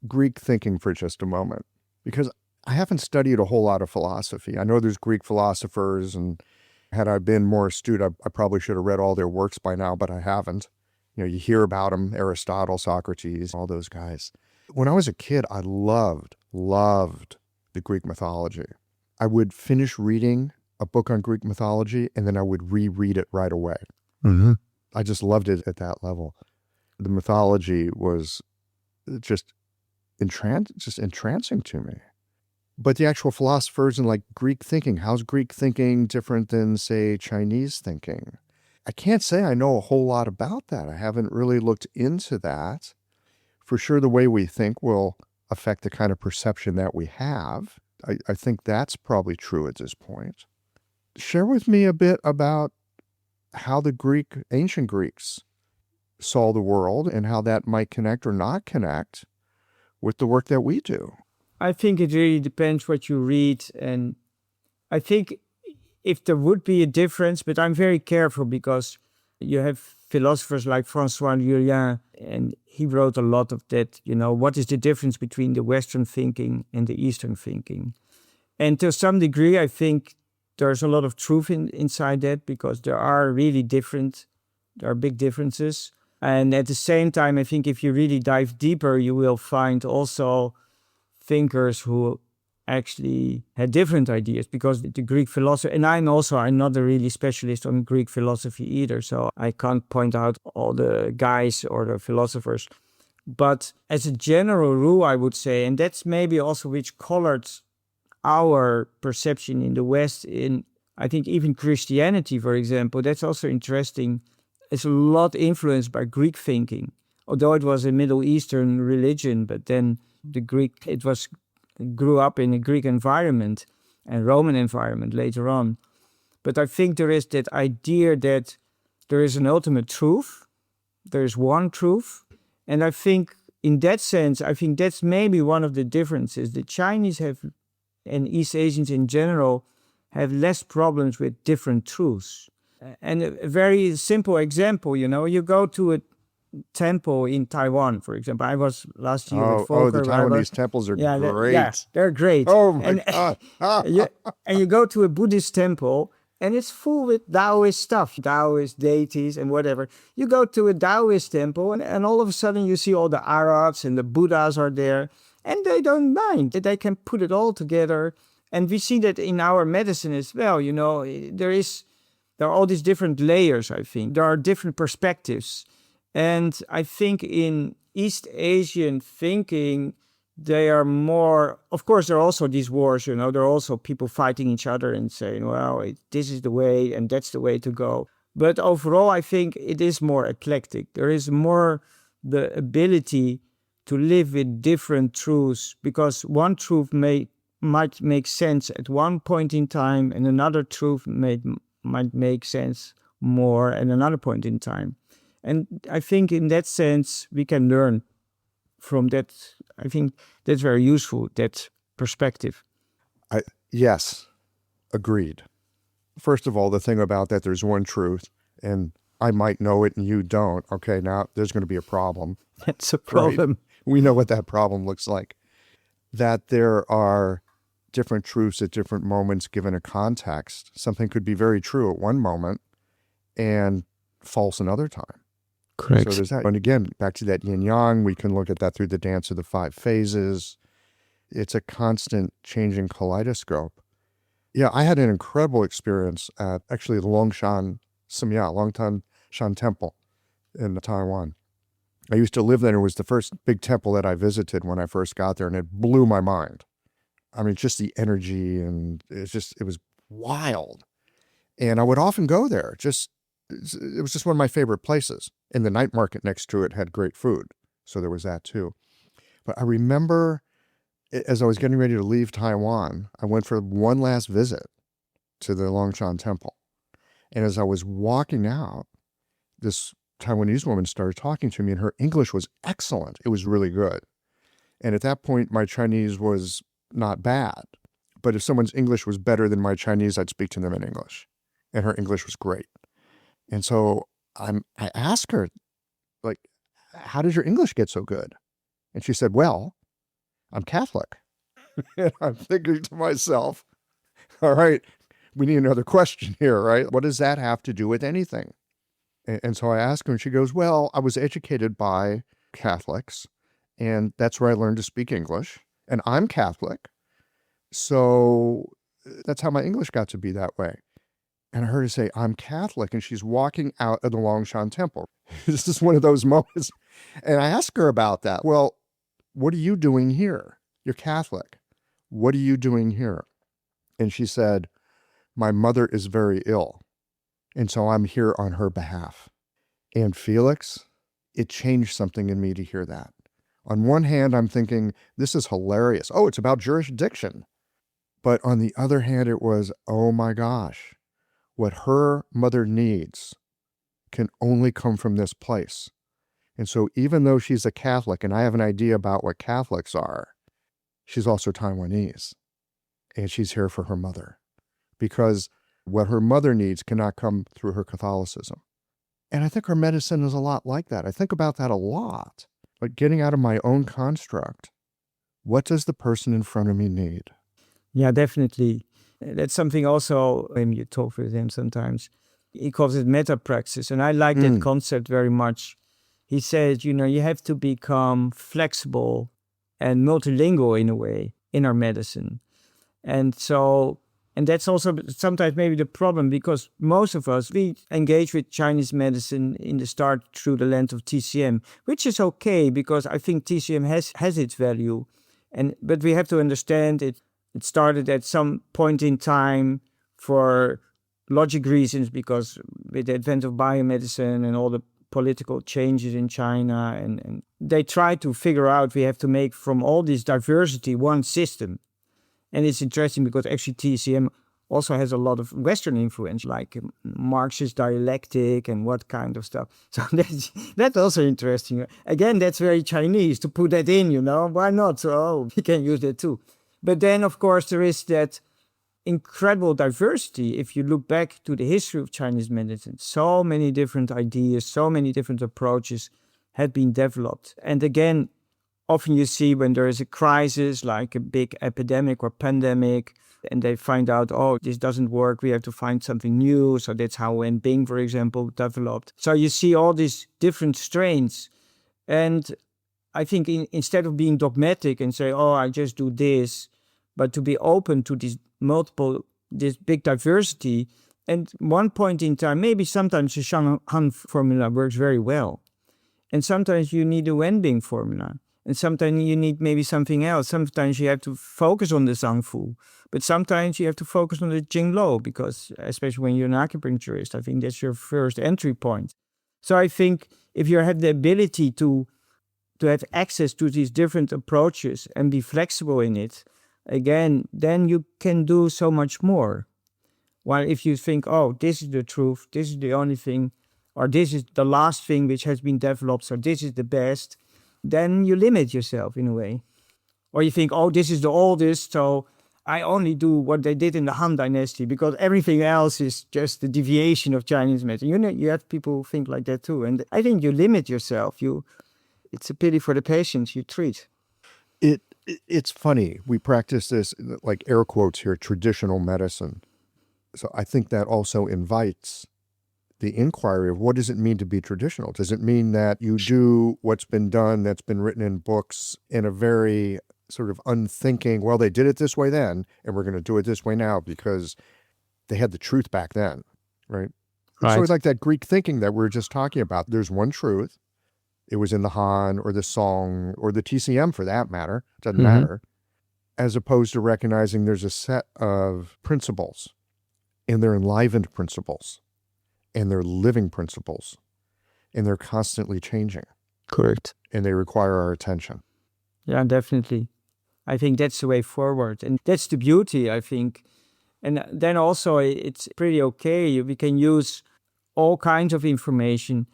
Greek thinking for just a moment, because I haven't studied a whole lot of philosophy. I know there's Greek philosophers, and had I been more astute, I probably should have read all their works by now, but I haven't. You know, you hear about them, Aristotle, Socrates, all those guys. When I was a kid, I loved the Greek mythology. I would finish reading a book on Greek mythology, and then I would reread it right away. Mm-hmm. I just loved it at that level. The mythology was just entrancing to me. But the actual philosophers and like Greek thinking, how's Greek thinking different than, say, Chinese thinking? I can't say I know a whole lot about that. I haven't really looked into that. For sure, the way we think will affect the kind of perception that we have. I think that's probably true at this point. Share with me a bit about how the ancient Greeks saw the world and how that might connect or not connect with the work that we do. I think it really depends what you read. And I think if there would be a difference, but I'm very careful because you have philosophers like François Lurien, and he wrote a lot of that, what is the difference between the Western thinking and the Eastern thinking? And to some degree, I think there's a lot of truth inside that, because there are big differences. And at the same time, I think if you really dive deeper, you will find also thinkers who actually had different ideas, because the Greek philosophy, and I'm not a really specialist on Greek philosophy either, so I can't point out all the guys or the philosophers. But as a general rule, I would say, and that's maybe also which colored our perception in the West, in I think even Christianity, for example, that's also interesting. It's a lot influenced by Greek thinking, although it was a Middle Eastern religion, but then grew up in a Greek environment and Roman environment later on. But I think there is that idea that there is an ultimate truth, there is one truth, and I think in that sense, I think that's maybe one of the differences. The Chinese have, and East Asians in general, have less problems with different truths. And a very simple example, you go to a temple in Taiwan, for example. I was last year with Volker. The Taiwanese temples are great. Yeah, they're great. Oh my God. And you go to a Buddhist temple, and it's full with Taoist stuff, Taoist deities and whatever. You go to a Taoist temple, and all of a sudden you see all the Arabs and the Buddhas are there, and they don't mind. They can put it all together. And we see that in our medicine as well. There are all these different layers, I think. There are different perspectives. And I think in East Asian thinking, they are more, of course, there are also these wars, there are also people fighting each other and saying, well, this is the way and that's the way to go. But overall, I think it is more eclectic. There is more the ability to live with different truths, because one truth might make sense at one point in time, and another truth might make sense more at another point in time. And I think in that sense, we can learn from that. I think that's very useful, that perspective. Yes, agreed. First of all, the thing about that, there's one truth, and I might know it and you don't. Okay, now there's going to be a problem. That's a problem. Right? We know what that problem looks like. That there are different truths at different moments given a context. Something could be very true at one moment and false another time. Correct. So there's that. And again, back to that yin-yang, we can look at that through the dance of the 5 phases. It's a constant changing kaleidoscope. Yeah, I had an incredible experience at actually the Longtan Shan Temple in Taiwan. I used to live there. It was the first big temple that I visited when I first got there, and it blew my mind. I mean, just the energy, and it was wild. And I would often go there. It was just one of my favorite places. And the night market next to it had great food. So there was that too. But I remember as I was getting ready to leave Taiwan, I went for one last visit to the Longshan Temple. And as I was walking out, this Taiwanese woman started talking to me, and her English was excellent. It was really good. And at that point, my Chinese was not bad. But if someone's English was better than my Chinese, I'd speak to them in English. And her English was great. And so I asked her, like, how did your English get so good? And she said, well, I'm Catholic. And I'm thinking to myself, all right, we need another question here, right? What does that have to do with anything? And so I asked her, and she goes, well, I was educated by Catholics, and that's where I learned to speak English. And I'm Catholic, so that's how my English got to be that way. And I heard her say, I'm Catholic, and she's walking out of the Longshan Temple. This is one of those moments. And I asked her about that. Well, what are you doing here? You're Catholic. What are you doing here? And she said, my mother is very ill, and so I'm here on her behalf. And Felix, it changed something in me to hear that. On one hand, I'm thinking, this is hilarious. Oh, it's about jurisdiction. But on the other hand, it was, oh my gosh, what her mother needs can only come from this place. And so even though she's a Catholic, and I have an idea about what Catholics are, she's also Taiwanese. And she's here for her mother. Because what her mother needs cannot come through her Catholicism. And I think her medicine is a lot like that. I think about that a lot. Like getting out of my own construct. What does the person in front of me need? Yeah, definitely. That's something also when you talk with him sometimes. He calls it meta-praxis, and I like that concept very much. He says, you have to become flexible and multilingual in a way in our medicine. And that's also sometimes maybe the problem, because most of us, we engage with Chinese medicine in the start through the lens of TCM, which is okay because I think TCM has its value. But we have to understand it started at some point in time for logic reasons, because with the advent of biomedicine and all the political changes in China, and they try to figure out we have to make from all this diversity one system. And it's interesting because actually TCM also has a lot of Western influence, like Marxist dialectic and what kind of stuff. So that's also interesting. Again, that's very Chinese to put that in, Why not? So we can use that too. But then, of course, there is that incredible diversity. If you look back to the history of Chinese medicine, so many different ideas, so many different approaches had been developed. And again, often you see when there is a crisis, like a big epidemic or pandemic, and they find out, oh, this doesn't work, we have to find something new. So that's how when Bing, for example, developed. So you see all these different strains. And I think instead of being dogmatic and say, oh, I just do this, but to be open to this big diversity. And one point in time, maybe sometimes the Shanghan formula works very well. And sometimes you need a Wenbing formula. And sometimes you need maybe something else. Sometimes you have to focus on the Zangfu. But sometimes you have to focus on the Jinglo, because especially when you're an acupuncturist, I think that's your first entry point. So I think if you have the ability to have access to these different approaches and be flexible in it, again, then you can do so much more. While if you think, oh, this is the truth, this is the only thing, or this is the last thing which has been developed, so this is the best, then you limit yourself in a way. Or you think, oh, this is the oldest, so I only do what they did in the Han Dynasty because everything else is just the deviation of Chinese medicine. You have people who think like that too. And I think you limit yourself. It's a pity for the patients you treat. It's funny. We practice this, like air quotes here, traditional medicine. So I think that also invites the inquiry of what does it mean to be traditional? Does it mean that you do what's been done, that's been written in books in a very sort of unthinking, well, they did it this way then, and we're going to do it this way now because they had the truth back then, right? It's sort of like that Greek thinking that we were just talking about. There's one truth. It was in the Han or the Song or the TCM for that matter. It doesn't matter. As opposed to recognizing there's a set of principles And they're enlivened principles, and they're living principles, and they're constantly changing. Correct. And they require our attention. Yeah, definitely. I think that's the way forward. And that's the beauty, I think. And then also it's pretty okay. We can use all kinds of information.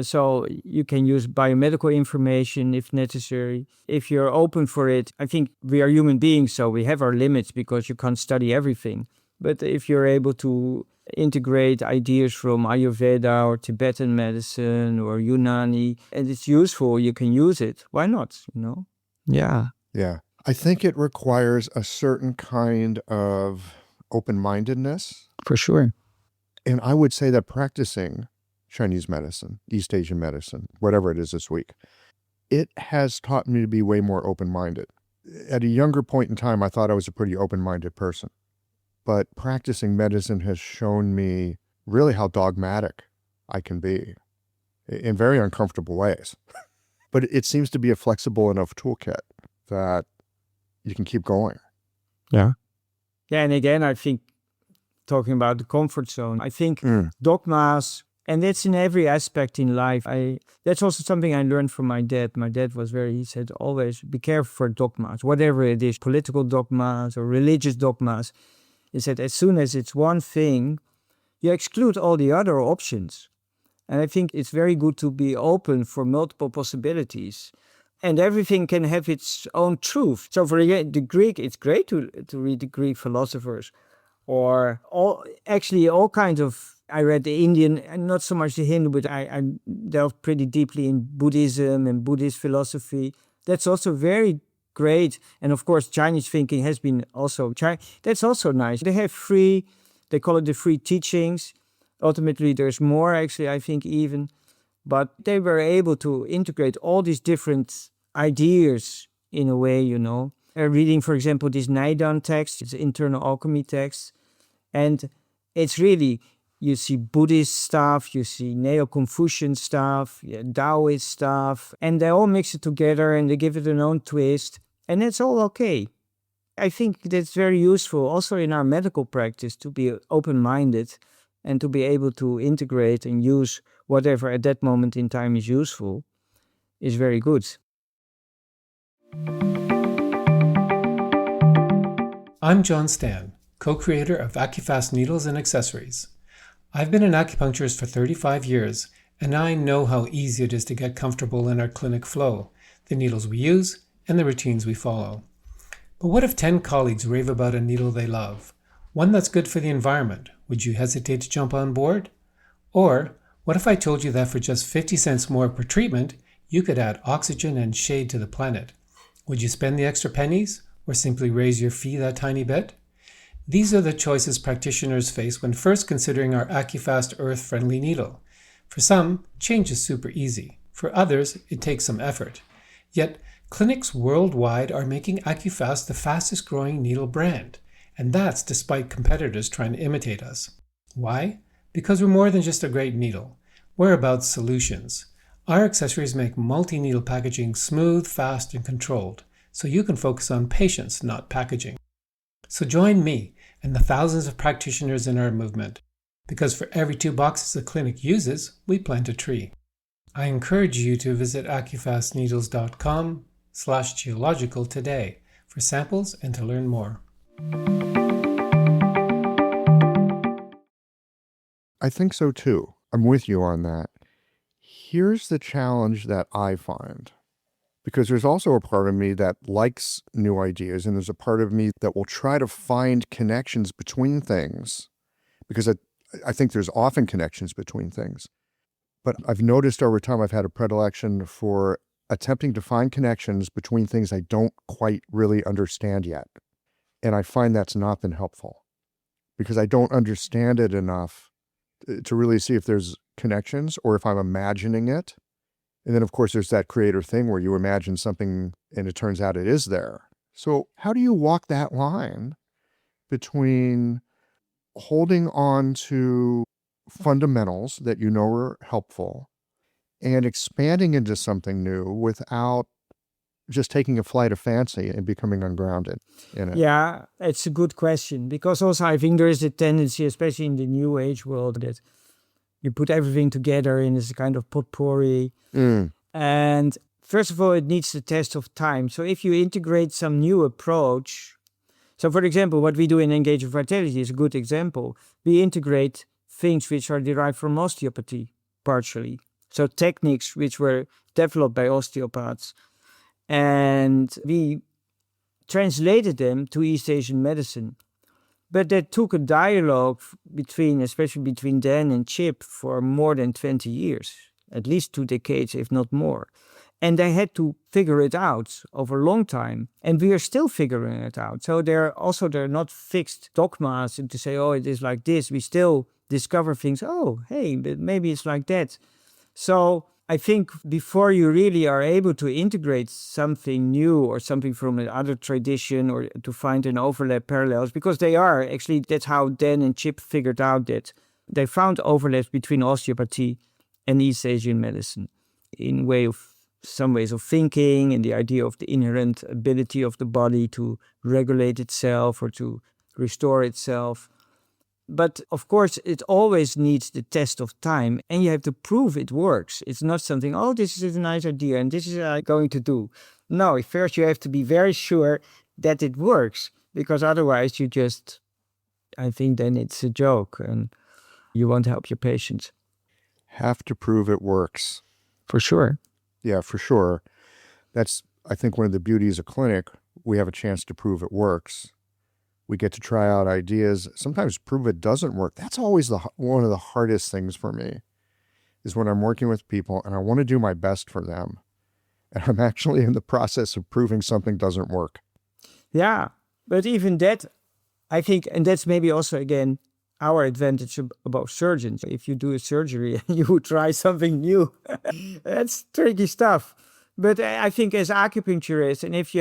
So you can use biomedical information if necessary. If you're open for it, I think we are human beings, so we have our limits because you can't study everything. But if you're able to integrate ideas from Ayurveda or Tibetan medicine or Unani, and it's useful, you can use it. Why not, Yeah. Yeah. I think it requires a certain kind of open-mindedness. For sure. And I would say that practicing Chinese medicine, East Asian medicine, whatever it is this week, it has taught me to be way more open-minded. At a younger point in time, I thought I was a pretty open-minded person. But practicing medicine has shown me really how dogmatic I can be in very uncomfortable ways. But it seems to be a flexible enough toolkit that you can keep going. Yeah. Yeah, and again, I think, talking about the comfort zone, I think dogmas, and that's in every aspect in life. That's also something I learned from my dad. My dad he said, always be careful for dogmas, whatever it is, political dogmas or religious dogmas. He said, as soon as it's one thing, you exclude all the other options. And I think it's very good to be open for multiple possibilities. And everything can have its own truth. So for the Greek, it's great to read the Greek philosophers. Or all kinds of, I read the Indian, and not so much the Hindu, but I delved pretty deeply in Buddhism and Buddhist philosophy. That's also very great. And of course, Chinese thinking has been also, that's also nice. They have they call it the free teachings. Ultimately, there's more actually, I think even. But they were able to integrate all these different ideas in a way, Reading, for example, this Naidan text, it's internal alchemy text. And it's really, you see Buddhist stuff, you see Neo-Confucian stuff, Taoist stuff, and they all mix it together and they give it an own twist. And it's all okay. I think that's very useful also in our medical practice to be open-minded and to be able to integrate and use whatever at that moment in time is useful is very good. I'm John Stan, co-creator of AccuFast Needles and Accessories. I've been an acupuncturist for 35 years, and I know how easy it is to get comfortable in our clinic flow, the needles we use, and the routines we follow. But what if 10 colleagues rave about a needle they love? One that's good for the environment. Would you hesitate to jump on board? Or what if I told you that for just 50 cents more per treatment, you could add oxygen and shade to the planet? Would you spend the extra pennies, or simply raise your fee that tiny bit? These are the choices practitioners face when first considering our AccuFast Earth-friendly needle. For some, change is super easy. For others, it takes some effort. Yet, clinics worldwide are making AccuFast the fastest growing needle brand, and that's despite competitors trying to imitate us. Why? Because we're more than just a great needle. We're about solutions. Our accessories make multi-needle packaging smooth, fast, and controlled, so you can focus on patients, not packaging. So join me and the thousands of practitioners in our movement, because for every 2 boxes a clinic uses, we plant a tree. I encourage you to visit acufastneedles.com/geological today for samples and to learn more. I think so too. I'm with you on that. Here's the challenge that I find, because there's also a part of me that likes new ideas, and there's a part of me that will try to find connections between things, because I think there's often connections between things. But I've noticed over time I've had a predilection for attempting to find connections between things I don't quite really understand yet. And I find that's not been helpful, because I don't understand it enough to really see if there's connections or if I'm imagining it. And then, of course, there's that creator thing where you imagine something and it turns out it is there. So how do you walk that line between holding on to fundamentals that you know are helpful and expanding into something new without just taking a flight of fancy and becoming ungrounded in it? Yeah, it's a good question, because also I think there is a tendency, especially in the New Age world, that you put everything together in this kind of potpourri. And first of all, it needs the test of time. So if you integrate some new approach, so for example, what we do in Engage with Vitality is a good example. We integrate things which are derived from osteopathy, partially. So techniques which were developed by osteopaths. And we translated them to East Asian medicine. But that took a dialogue especially between Dan and Chip, for more than 20 years, at least 2 decades, if not more. And they had to figure it out over a long time. And we are still figuring it out. So they're not fixed dogmas to say, oh, it is like this. We still discover things, oh, hey, but maybe it's like that. So I think before you really are able to integrate something new or something from another tradition, or to find an overlap, parallels, because they are actually, that's how Dan and Chip figured out that they found overlaps between osteopathy and East Asian medicine in some ways of thinking, and the idea of the inherent ability of the body to regulate itself or to restore itself. But of course, it always needs the test of time, and you have to prove it works. It's not something, oh, this is a nice idea and this is what I'm going to do. No, first you have to be very sure that it works, because otherwise I think then it's a joke and you won't help your patients. Have to prove it works. For sure. Yeah, for sure. That's, I think, one of the beauties of clinic. We have a chance to prove it works. We get to try out ideas, sometimes prove it doesn't work. That's always one of the hardest things for me, is when I'm working with people and I want to do my best for them, and I'm actually in the process of proving something doesn't work. Yeah, but even that, I think, and that's maybe also, again, our advantage about surgeons. If you do a surgery and you try something new, that's tricky stuff. But I think as acupuncturists, and if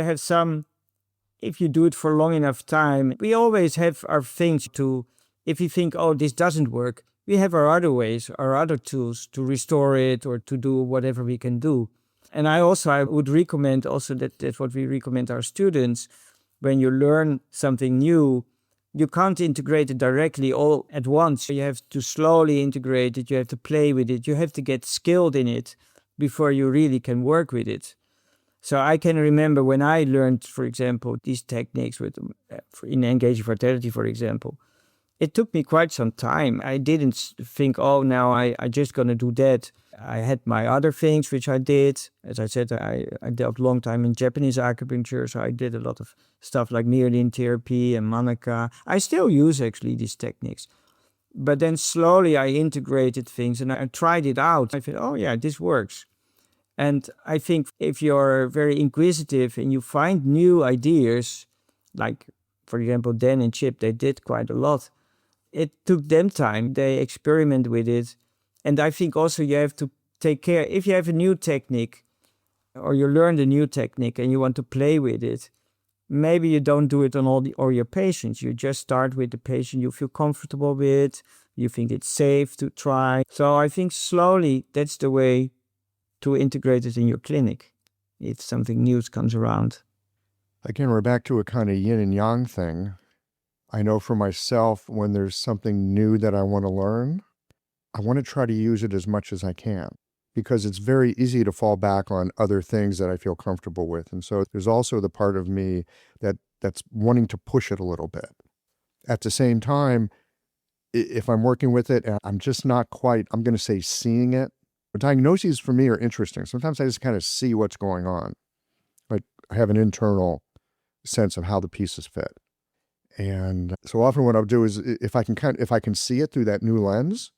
you do it for long enough time, we always have our things if you think, oh, this doesn't work, we have our other ways, our other tools to restore it or to do whatever we can do. And I would recommend also that's what we recommend our students. When you learn something new, you can't integrate it directly all at once. You have to slowly integrate it. You have to play with it. You have to get skilled in it before you really can work with it. So I can remember when I learned, for example, these techniques in Engage Vitality, for example, it took me quite some time. I didn't think, oh, now I just going to do that. I had my other things, which I did. As I said, I dealt a long time in Japanese acupuncture, so I did a lot of stuff like myelin therapy and manaka. I still use, actually, these techniques. But then slowly I integrated things and I tried it out. I thought, oh, yeah, this works. And I think if you're very inquisitive and you find new ideas, like, for example, Dan and Chip, they did quite a lot. It took them time. They experiment with it. And I think also you have to take care. If you have a new technique or you learned a new technique and you want to play with it, maybe you don't do it on all your patients. You just start with the patient you feel comfortable with. You think it's safe to try. So I think slowly that's the way to integrate it in your clinic if something new comes around. Again, we're back to a kind of yin and yang thing. I know for myself, when there's something new that I want to learn, I want to try to use it as much as I can, because it's very easy to fall back on other things that I feel comfortable with. And so there's also the part of me that's wanting to push it a little bit. At the same time, if I'm working with it and I'm just not quite, I'm going to say seeing it. Diagnoses for me are interesting. Sometimes I just kind of see what's going on. Like I have an internal sense of how the pieces fit. And so often what I'll do is if I can see it through that new lens,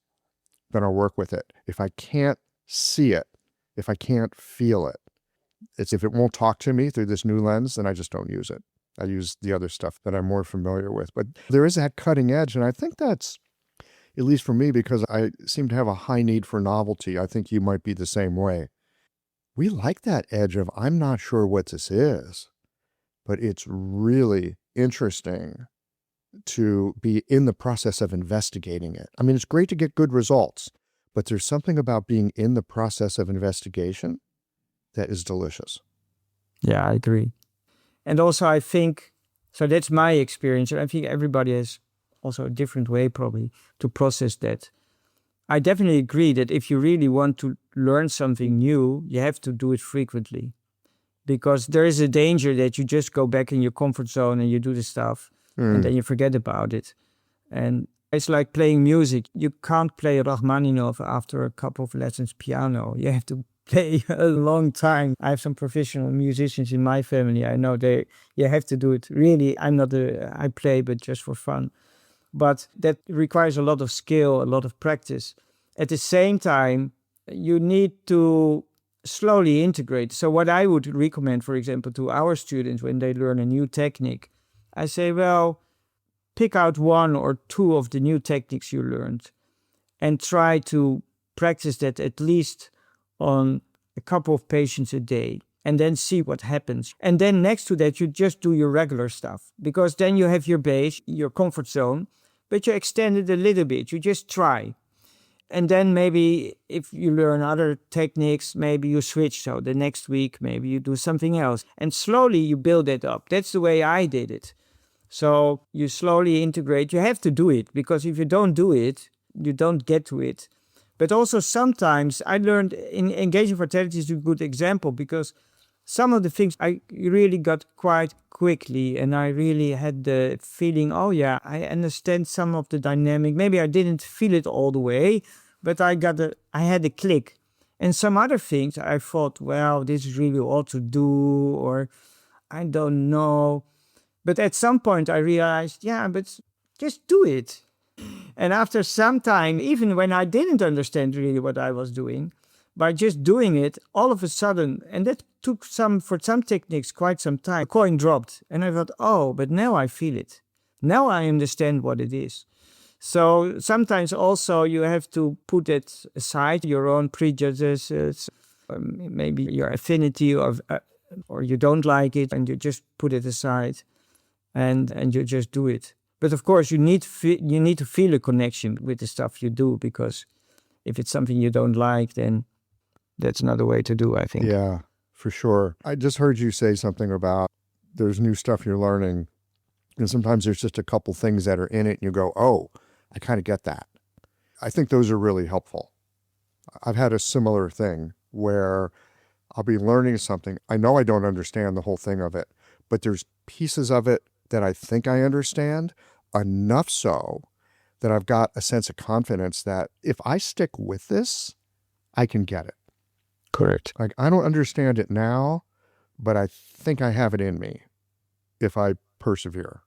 then I'll work with it. If I can't see it, if I can't feel it, if it won't talk to me through this new lens, then I just don't use it. I use the other stuff that I'm more familiar with. But there is that cutting edge, and I think that's, at least for me, because I seem to have a high need for novelty. I think you might be the same way. We like that edge of, I'm not sure what this is, but it's really interesting to be in the process of investigating it. I mean, it's great to get good results, but there's something about being in the process of investigation that is delicious. Yeah, I agree. And also I think, so that's my experience, and I think everybody has also a different way probably to process that. I definitely agree that if you really want to learn something new, you have to do it frequently. Because there is a danger that you just go back in your comfort zone and you do the stuff and then you forget about it. And it's like playing music. You can't play Rachmaninoff after a couple of lessons piano. You have to play a long time. I have some professional musicians in my family. I know you have to do it. Really, I play, but just for fun. But that requires a lot of skill, a lot of practice. At the same time, you need to slowly integrate. So what I would recommend, for example, to our students when they learn a new technique, I say, well, pick out one or two of the new techniques you learned and try to practice that at least on a couple of patients a day and then see what happens. And then next to that, you just do your regular stuff because then you have your base, your comfort zone, but you extend it a little bit. You just try. And then maybe if you learn other techniques, maybe you switch. So the next week, maybe you do something else. And slowly you build it up. That's the way I did it. So you slowly integrate. You have to do it because if you don't do it, you don't get to it. But also sometimes I learned in engaging fertility is a good example because some of the things I really got quite quickly and I really had the feeling, oh yeah, I understand some of the dynamic. Maybe I didn't feel it all the way, but I had a click. And some other things I thought, well, this is really all to do, or I don't know. But at some point I realized, yeah, but just do it. And after some time, even when I didn't understand really what I was doing, by just doing it, all of a sudden, and that took for some techniques quite some time, a coin dropped. And I thought, oh, but now I feel it. Now I understand what it is. So sometimes also you have to put it aside, your own prejudices, maybe your affinity or you don't like it, and you just put it aside and you just do it. But of course, you need to feel a connection with the stuff you do, because if it's something you don't like, then that's another way to do, I think. Yeah, for sure. I just heard you say something about there's new stuff you're learning, and sometimes there's just a couple things that are in it, and you go, oh, I kind of get that. I think those are really helpful. I've had a similar thing where I'll be learning something. I know I don't understand the whole thing of it, but there's pieces of it that I think I understand, enough so that I've got a sense of confidence that if I stick with this, I can get it. Correct. Like, I don't understand it now, but I think I have it in me if I persevere.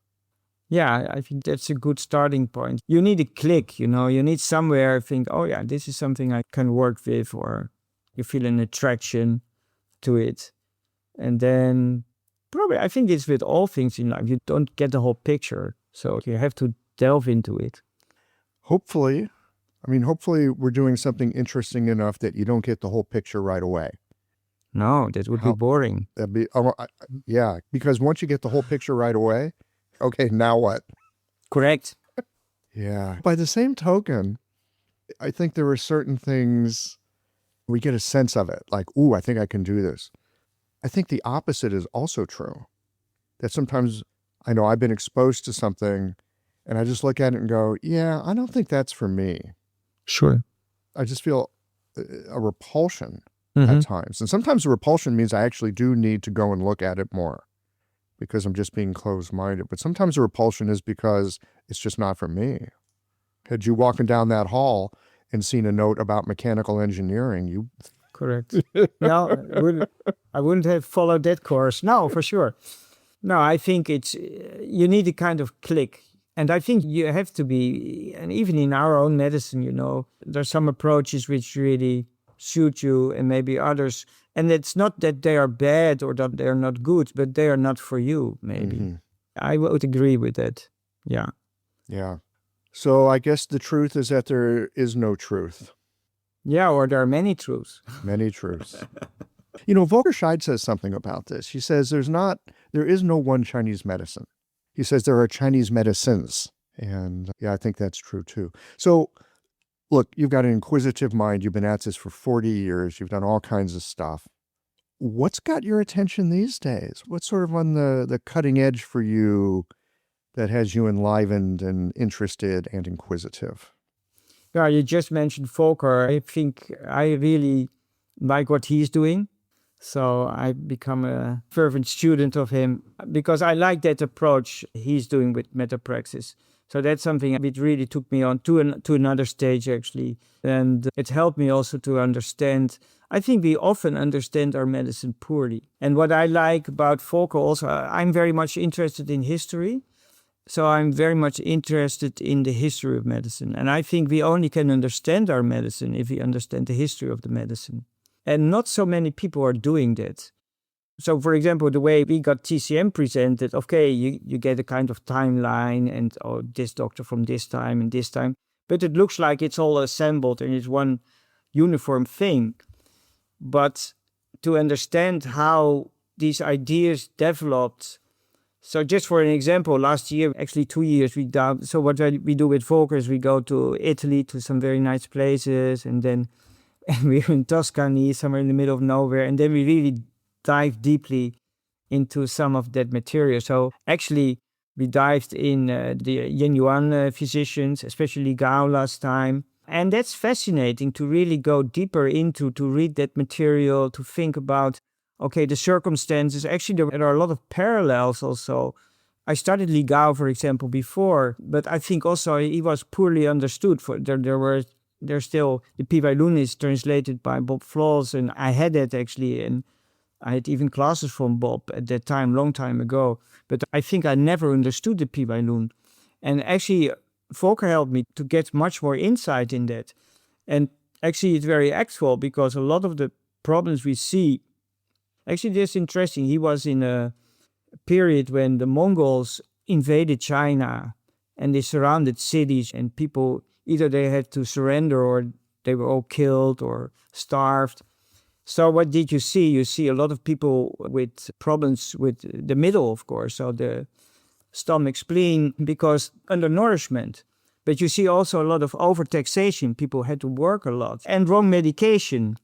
Yeah, I think that's a good starting point. You need a click, you need somewhere think, oh yeah, this is something I can work with, or you feel an attraction to it. And then probably, I think it's with all things in life, you don't get the whole picture. So you have to delve into it. Hopefully we're doing something interesting enough that you don't get the whole picture right away. No, that would be boring. Yeah, because once you get the whole picture right away, okay, now what? Correct. Yeah. By the same token, I think there are certain things we get a sense of it, like, ooh, I think I can do this. I think the opposite is also true. That sometimes I know I've been exposed to something and I just look at it and go, yeah, I don't think that's for me. Sure. I just feel a repulsion at times. And sometimes the repulsion means I actually do need to go and look at it more because I'm just being closed-minded. But sometimes the repulsion is because it's just not for me. Had you walking down that hall and seen a note about mechanical engineering, you... Correct. No, I wouldn't have followed that course. No, for sure. No, I think you need a kind of click. And I think you have to be, and even in our own medicine, there's some approaches which really suit you and maybe others. And it's not that they are bad or that they're not good, but they are not for you, maybe. Mm-hmm. I would agree with that. Yeah. Yeah. So I guess the truth is that there is no truth. Yeah, or there are many truths. Many truths. Volker Scheid says something about this. He says there is no one Chinese medicine. He says there are Chinese medicines. And yeah, I think that's true too. So look, you've got an inquisitive mind. You've been at this for 40 years. You've done all kinds of stuff. What's got your attention these days? What's sort of on the cutting edge for you that has you enlivened and interested and inquisitive? Yeah, you just mentioned Volker. I think I really like what he's doing. So I become a fervent student of him because I like that approach he's doing with metapraxis. So that's something that really took me on to another stage, actually. And it helped me also to understand. I think we often understand our medicine poorly. And what I like about Volker also, I'm very much interested in history. So I'm very much interested in the history of medicine. And I think we only can understand our medicine if we understand the history of the medicine. And not so many people are doing that. So, for example, the way we got TCM presented, okay, you get a kind of timeline and, oh, this doctor from this time and this time. But it looks like it's all assembled and it's one uniform thing. But to understand how these ideas developed. So just for an example, last year, actually 2 years, so what we do with Volker is we go to Italy, to some very nice places, and then we're in Tuscany, somewhere in the middle of nowhere, and then we really dive deeply into some of that material. So actually, we dived in the Yin Yuan physicians, especially Gao last time. And that's fascinating to really go deeper into, to read that material, to think about, okay, the circumstances. Actually, there are a lot of parallels also. I studied Li Gao, for example, before, but I think also he was poorly understood. There's still, the Pi Wai Lun is translated by Bob Flaws, and I had that actually, and I had even classes from Bob at that time, long time ago. But I think I never understood the Pi Wai Lun. And actually, Volker helped me to get much more insight in that. And actually, it's very actual because a lot of the problems we see, actually, this is interesting. He was in a period when the Mongols invaded China and they surrounded cities, and people, either they had to surrender or they were all killed or starved. So what did you see? You see a lot of people with problems with the middle, of course, so the stomach, spleen, because undernourishment. But you see also a lot of overtaxation. People had to work a lot, and wrong medication.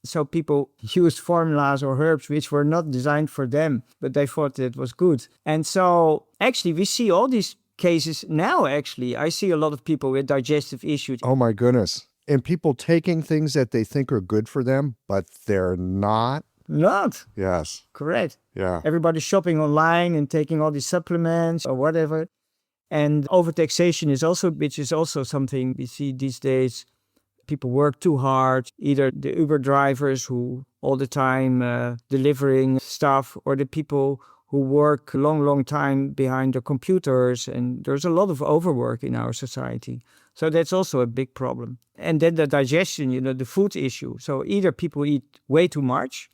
So people used formulas or herbs which were not designed for them, but they thought it was good. And so actually we see all these cases now. Actually, I see a lot of people with digestive issues. Oh my goodness. And people taking things that they think are good for them, but they're not. Not. Yes. Correct. Yeah. Everybody's shopping online and taking all these supplements or whatever. And overtaxation which is also something we see these days. People work too hard, either the Uber drivers who all the time delivering stuff, or the people who work a long time behind the computers. And there's a lot of overwork in our society. So that's also a big problem. And then the digestion, the food issue. So either people eat way too much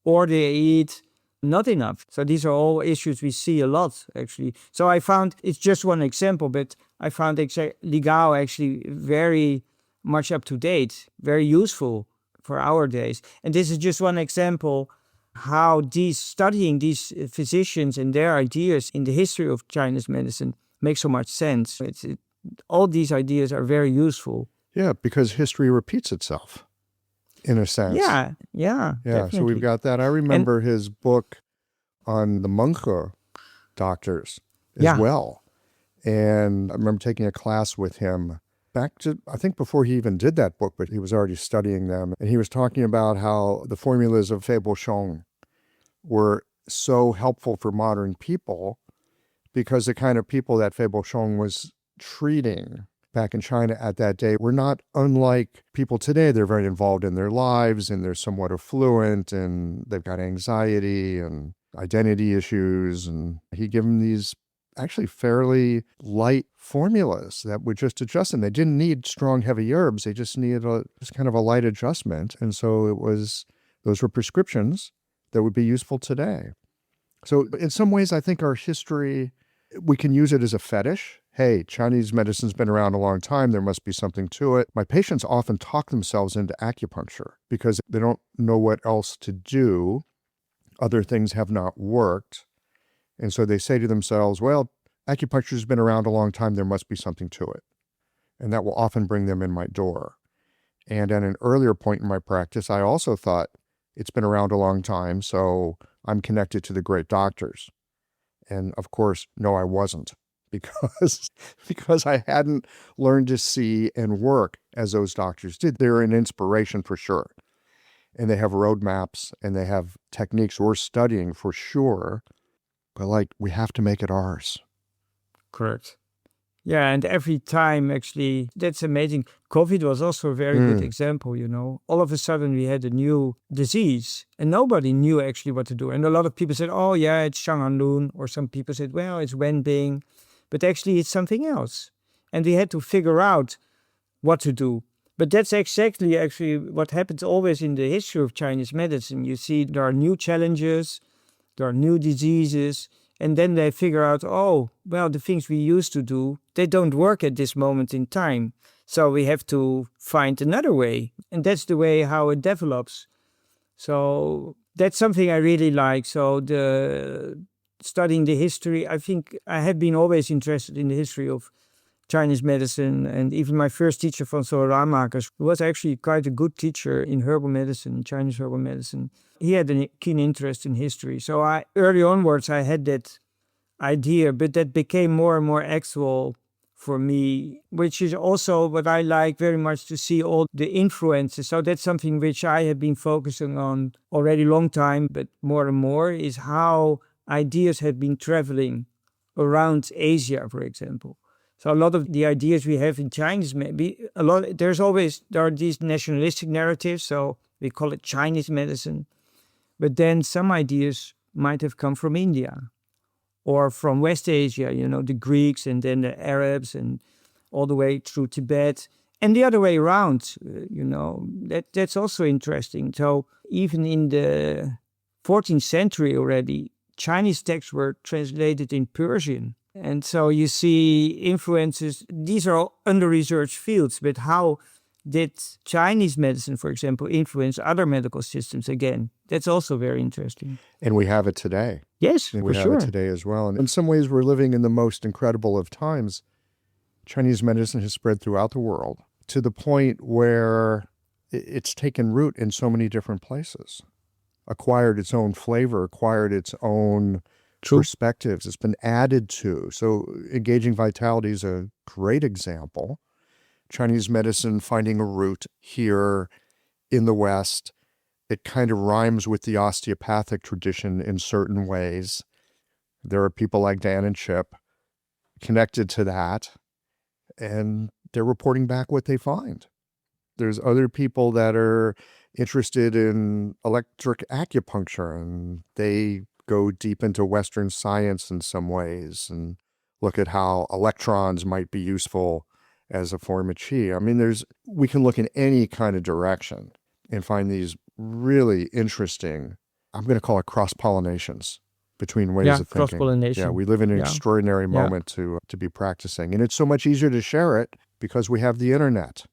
or they eat not enough. So these are all issues we see a lot, actually. So I found, it's just one example, but I found Li Gao actually very much up to date, very useful for our days. And this is just one example how studying these physicians and their ideas in the history of Chinese medicine makes so much sense. All these ideas are very useful. Yeah, because history repeats itself, in a sense. Yeah, definitely. So we've got that. I remember his book on the Menghe doctors as well. And I remember taking a class with him back to, I think before he even did that book, but he was already studying them. And he was talking about how the formulas of palpation were so helpful for modern people because the kind of people that palpation was treating back in China at that day were not unlike people today. They're very involved in their lives and they're somewhat affluent and they've got anxiety and identity issues. And he gave them these actually fairly light formulas that would just adjust them. They didn't need strong, heavy herbs. They just needed just kind of a light adjustment. And so those were prescriptions that would be useful today. So in some ways, I think our history, we can use it as a fetish. Hey, Chinese medicine's been around a long time. There must be something to it. My patients often talk themselves into acupuncture because they don't know what else to do. Other things have not worked. And so they say to themselves, well, acupuncture's been around a long time. There must be something to it. And that will often bring them in my door. And at an earlier point in my practice, I also thought It's been around a long time, so I'm connected to the great doctors. And of course, no, I wasn't, because I hadn't learned to see and work as those doctors did. They're an inspiration for sure. And they have roadmaps and they have techniques we're studying for sure. But we have to make it ours. Correct. Yeah, and every time, actually, that's amazing. COVID was also a very good example, All of a sudden, we had a new disease, and nobody knew actually what to do. And a lot of people said, oh, yeah, it's Shanghanlun. Or some people said, well, it's Wenbing. But actually, it's something else. And we had to figure out what to do. But that's exactly actually what happens always in the history of Chinese medicine. You see, there are new challenges, there are new diseases, and then they figure out, oh, well, the things we used to do, they don't work at this moment in time. So we have to find another way. And that's the way how it develops. So that's something I really like. So studying the history, I think I have been always interested in the history of Chinese medicine. And even my first teacher, François Ramakers, was actually quite a good teacher in herbal medicine, Chinese herbal medicine. He had a keen interest in history. So early onwards, I had that idea, but that became more and more actual for me, which is also what I like very much, to see all the influences. So that's something which I have been focusing on already a long time, but more and more, is how ideas have been traveling around Asia, for example. So a lot of the ideas we have in Chinese, there are these nationalistic narratives, so we call it Chinese medicine. But then some ideas might have come from India or from West Asia, the Greeks and then the Arabs and all the way through Tibet. And the other way around, that's also interesting. So even in the 14th century already, Chinese texts were translated in Persian. And so you see influences. These are all under-researched fields, but how did Chinese medicine, for example, influence other medical systems again? That's also very interesting. And we have it today. Yes, and for we have sure. it today as well. And in some ways, we're living in the most incredible of times. Chinese medicine has spread throughout the world to the point where it's taken root in so many different places, acquired its own flavor, acquired its own perspectives. It's been added to. So engaging vitality is a great example. Chinese medicine finding a root here in the West. It kind of rhymes with the osteopathic tradition in certain ways. There are people like Dan and Chip connected to that, and they're reporting back what they find. There's other people that are interested in electric acupuncture, and they go deep into Western science in some ways and look at how electrons might be useful as a form of qi. I mean, we can look in any kind of direction and find these really interesting, I'm going to call it cross-pollinations between ways of thinking. Cross-pollination. Yeah, we live in an extraordinary moment to be practicing. And it's so much easier to share it because we have the internet.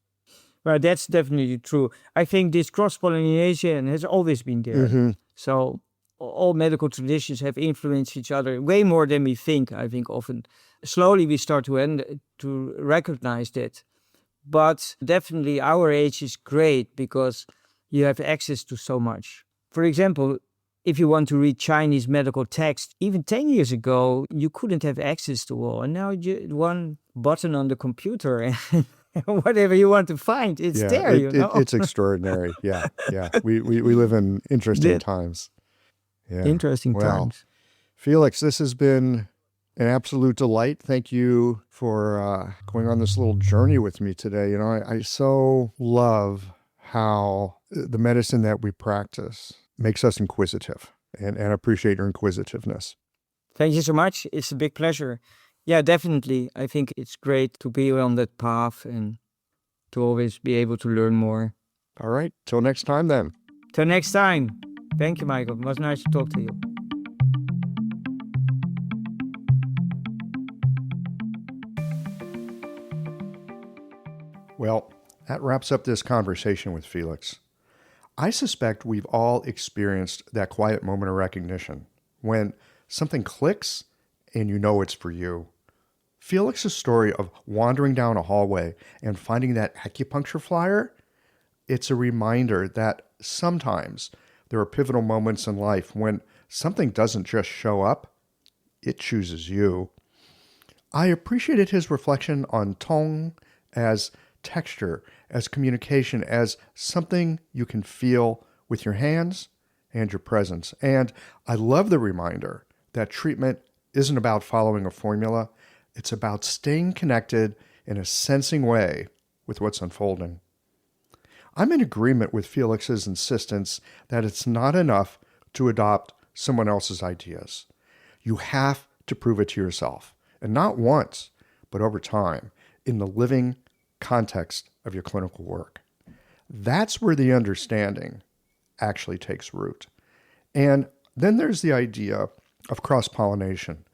Well, that's definitely true. I think this cross-pollination has always been there. Mm-hmm. So all medical traditions have influenced each other way more than we think, I think, often. Slowly we start to recognize that. But definitely our age is great because you have access to so much. For example, if you want to read Chinese medical text, even 10 years ago, you couldn't have access to all. And now one button on the computer and whatever you want to find, it's there, It's extraordinary. Yeah. We live in interesting times. Yeah. Interesting times. Felix, this has been an absolute delight. Thank you for going on this little journey with me today. I so love how the medicine that we practice makes us inquisitive, and appreciate your inquisitiveness. Thank you so much. It's a big pleasure. Yeah, definitely. I think it's great to be on that path and to always be able to learn more. All right. Till next time then. Till next time. Thank you, Michael. It was nice to talk to you. Well, that wraps up this conversation with Felix. I suspect we've all experienced that quiet moment of recognition when something clicks and you know it's for you. Felix's story of wandering down a hallway and finding that acupuncture flyer, it's a reminder that sometimes There are pivotal moments in life when something doesn't just show up, it chooses you. I appreciated his reflection on Tong as texture, as communication, as something you can feel with your hands and your presence. And I love the reminder that treatment isn't about following a formula. It's about staying connected in a sensing way with what's unfolding. I'm in agreement with Felix's insistence that it's not enough to adopt someone else's ideas. You have to prove it to yourself, and not once, but over time, in the living context of your clinical work. That's where the understanding actually takes root. And then there's the idea of cross-pollination,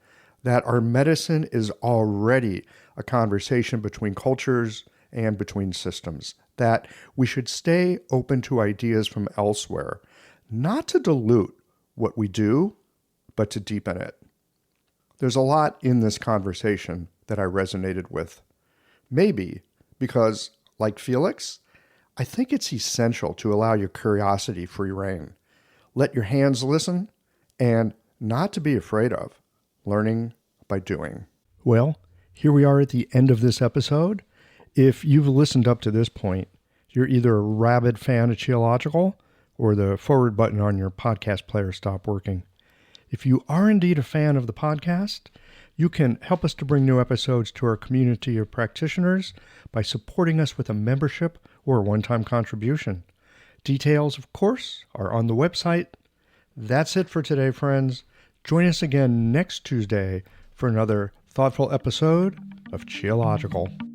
that our medicine is already a conversation between cultures and between systems, that we should stay open to ideas from elsewhere, not to dilute what we do, but to deepen it. There's a lot in this conversation that I resonated with. Maybe because, like Felix, I think it's essential to allow your curiosity free rein. Let your hands listen, and not to be afraid of learning by doing. Well, here we are at the end of this episode. If you've listened up to this point, you're either a rabid fan of Qiological or the forward button on your podcast player stopped working. If you are indeed a fan of the podcast, you can help us to bring new episodes to our community of practitioners by supporting us with a membership or a one-time contribution. Details, of course, are on the website. That's it for today, friends. Join us again next Tuesday for another thoughtful episode of Qiological.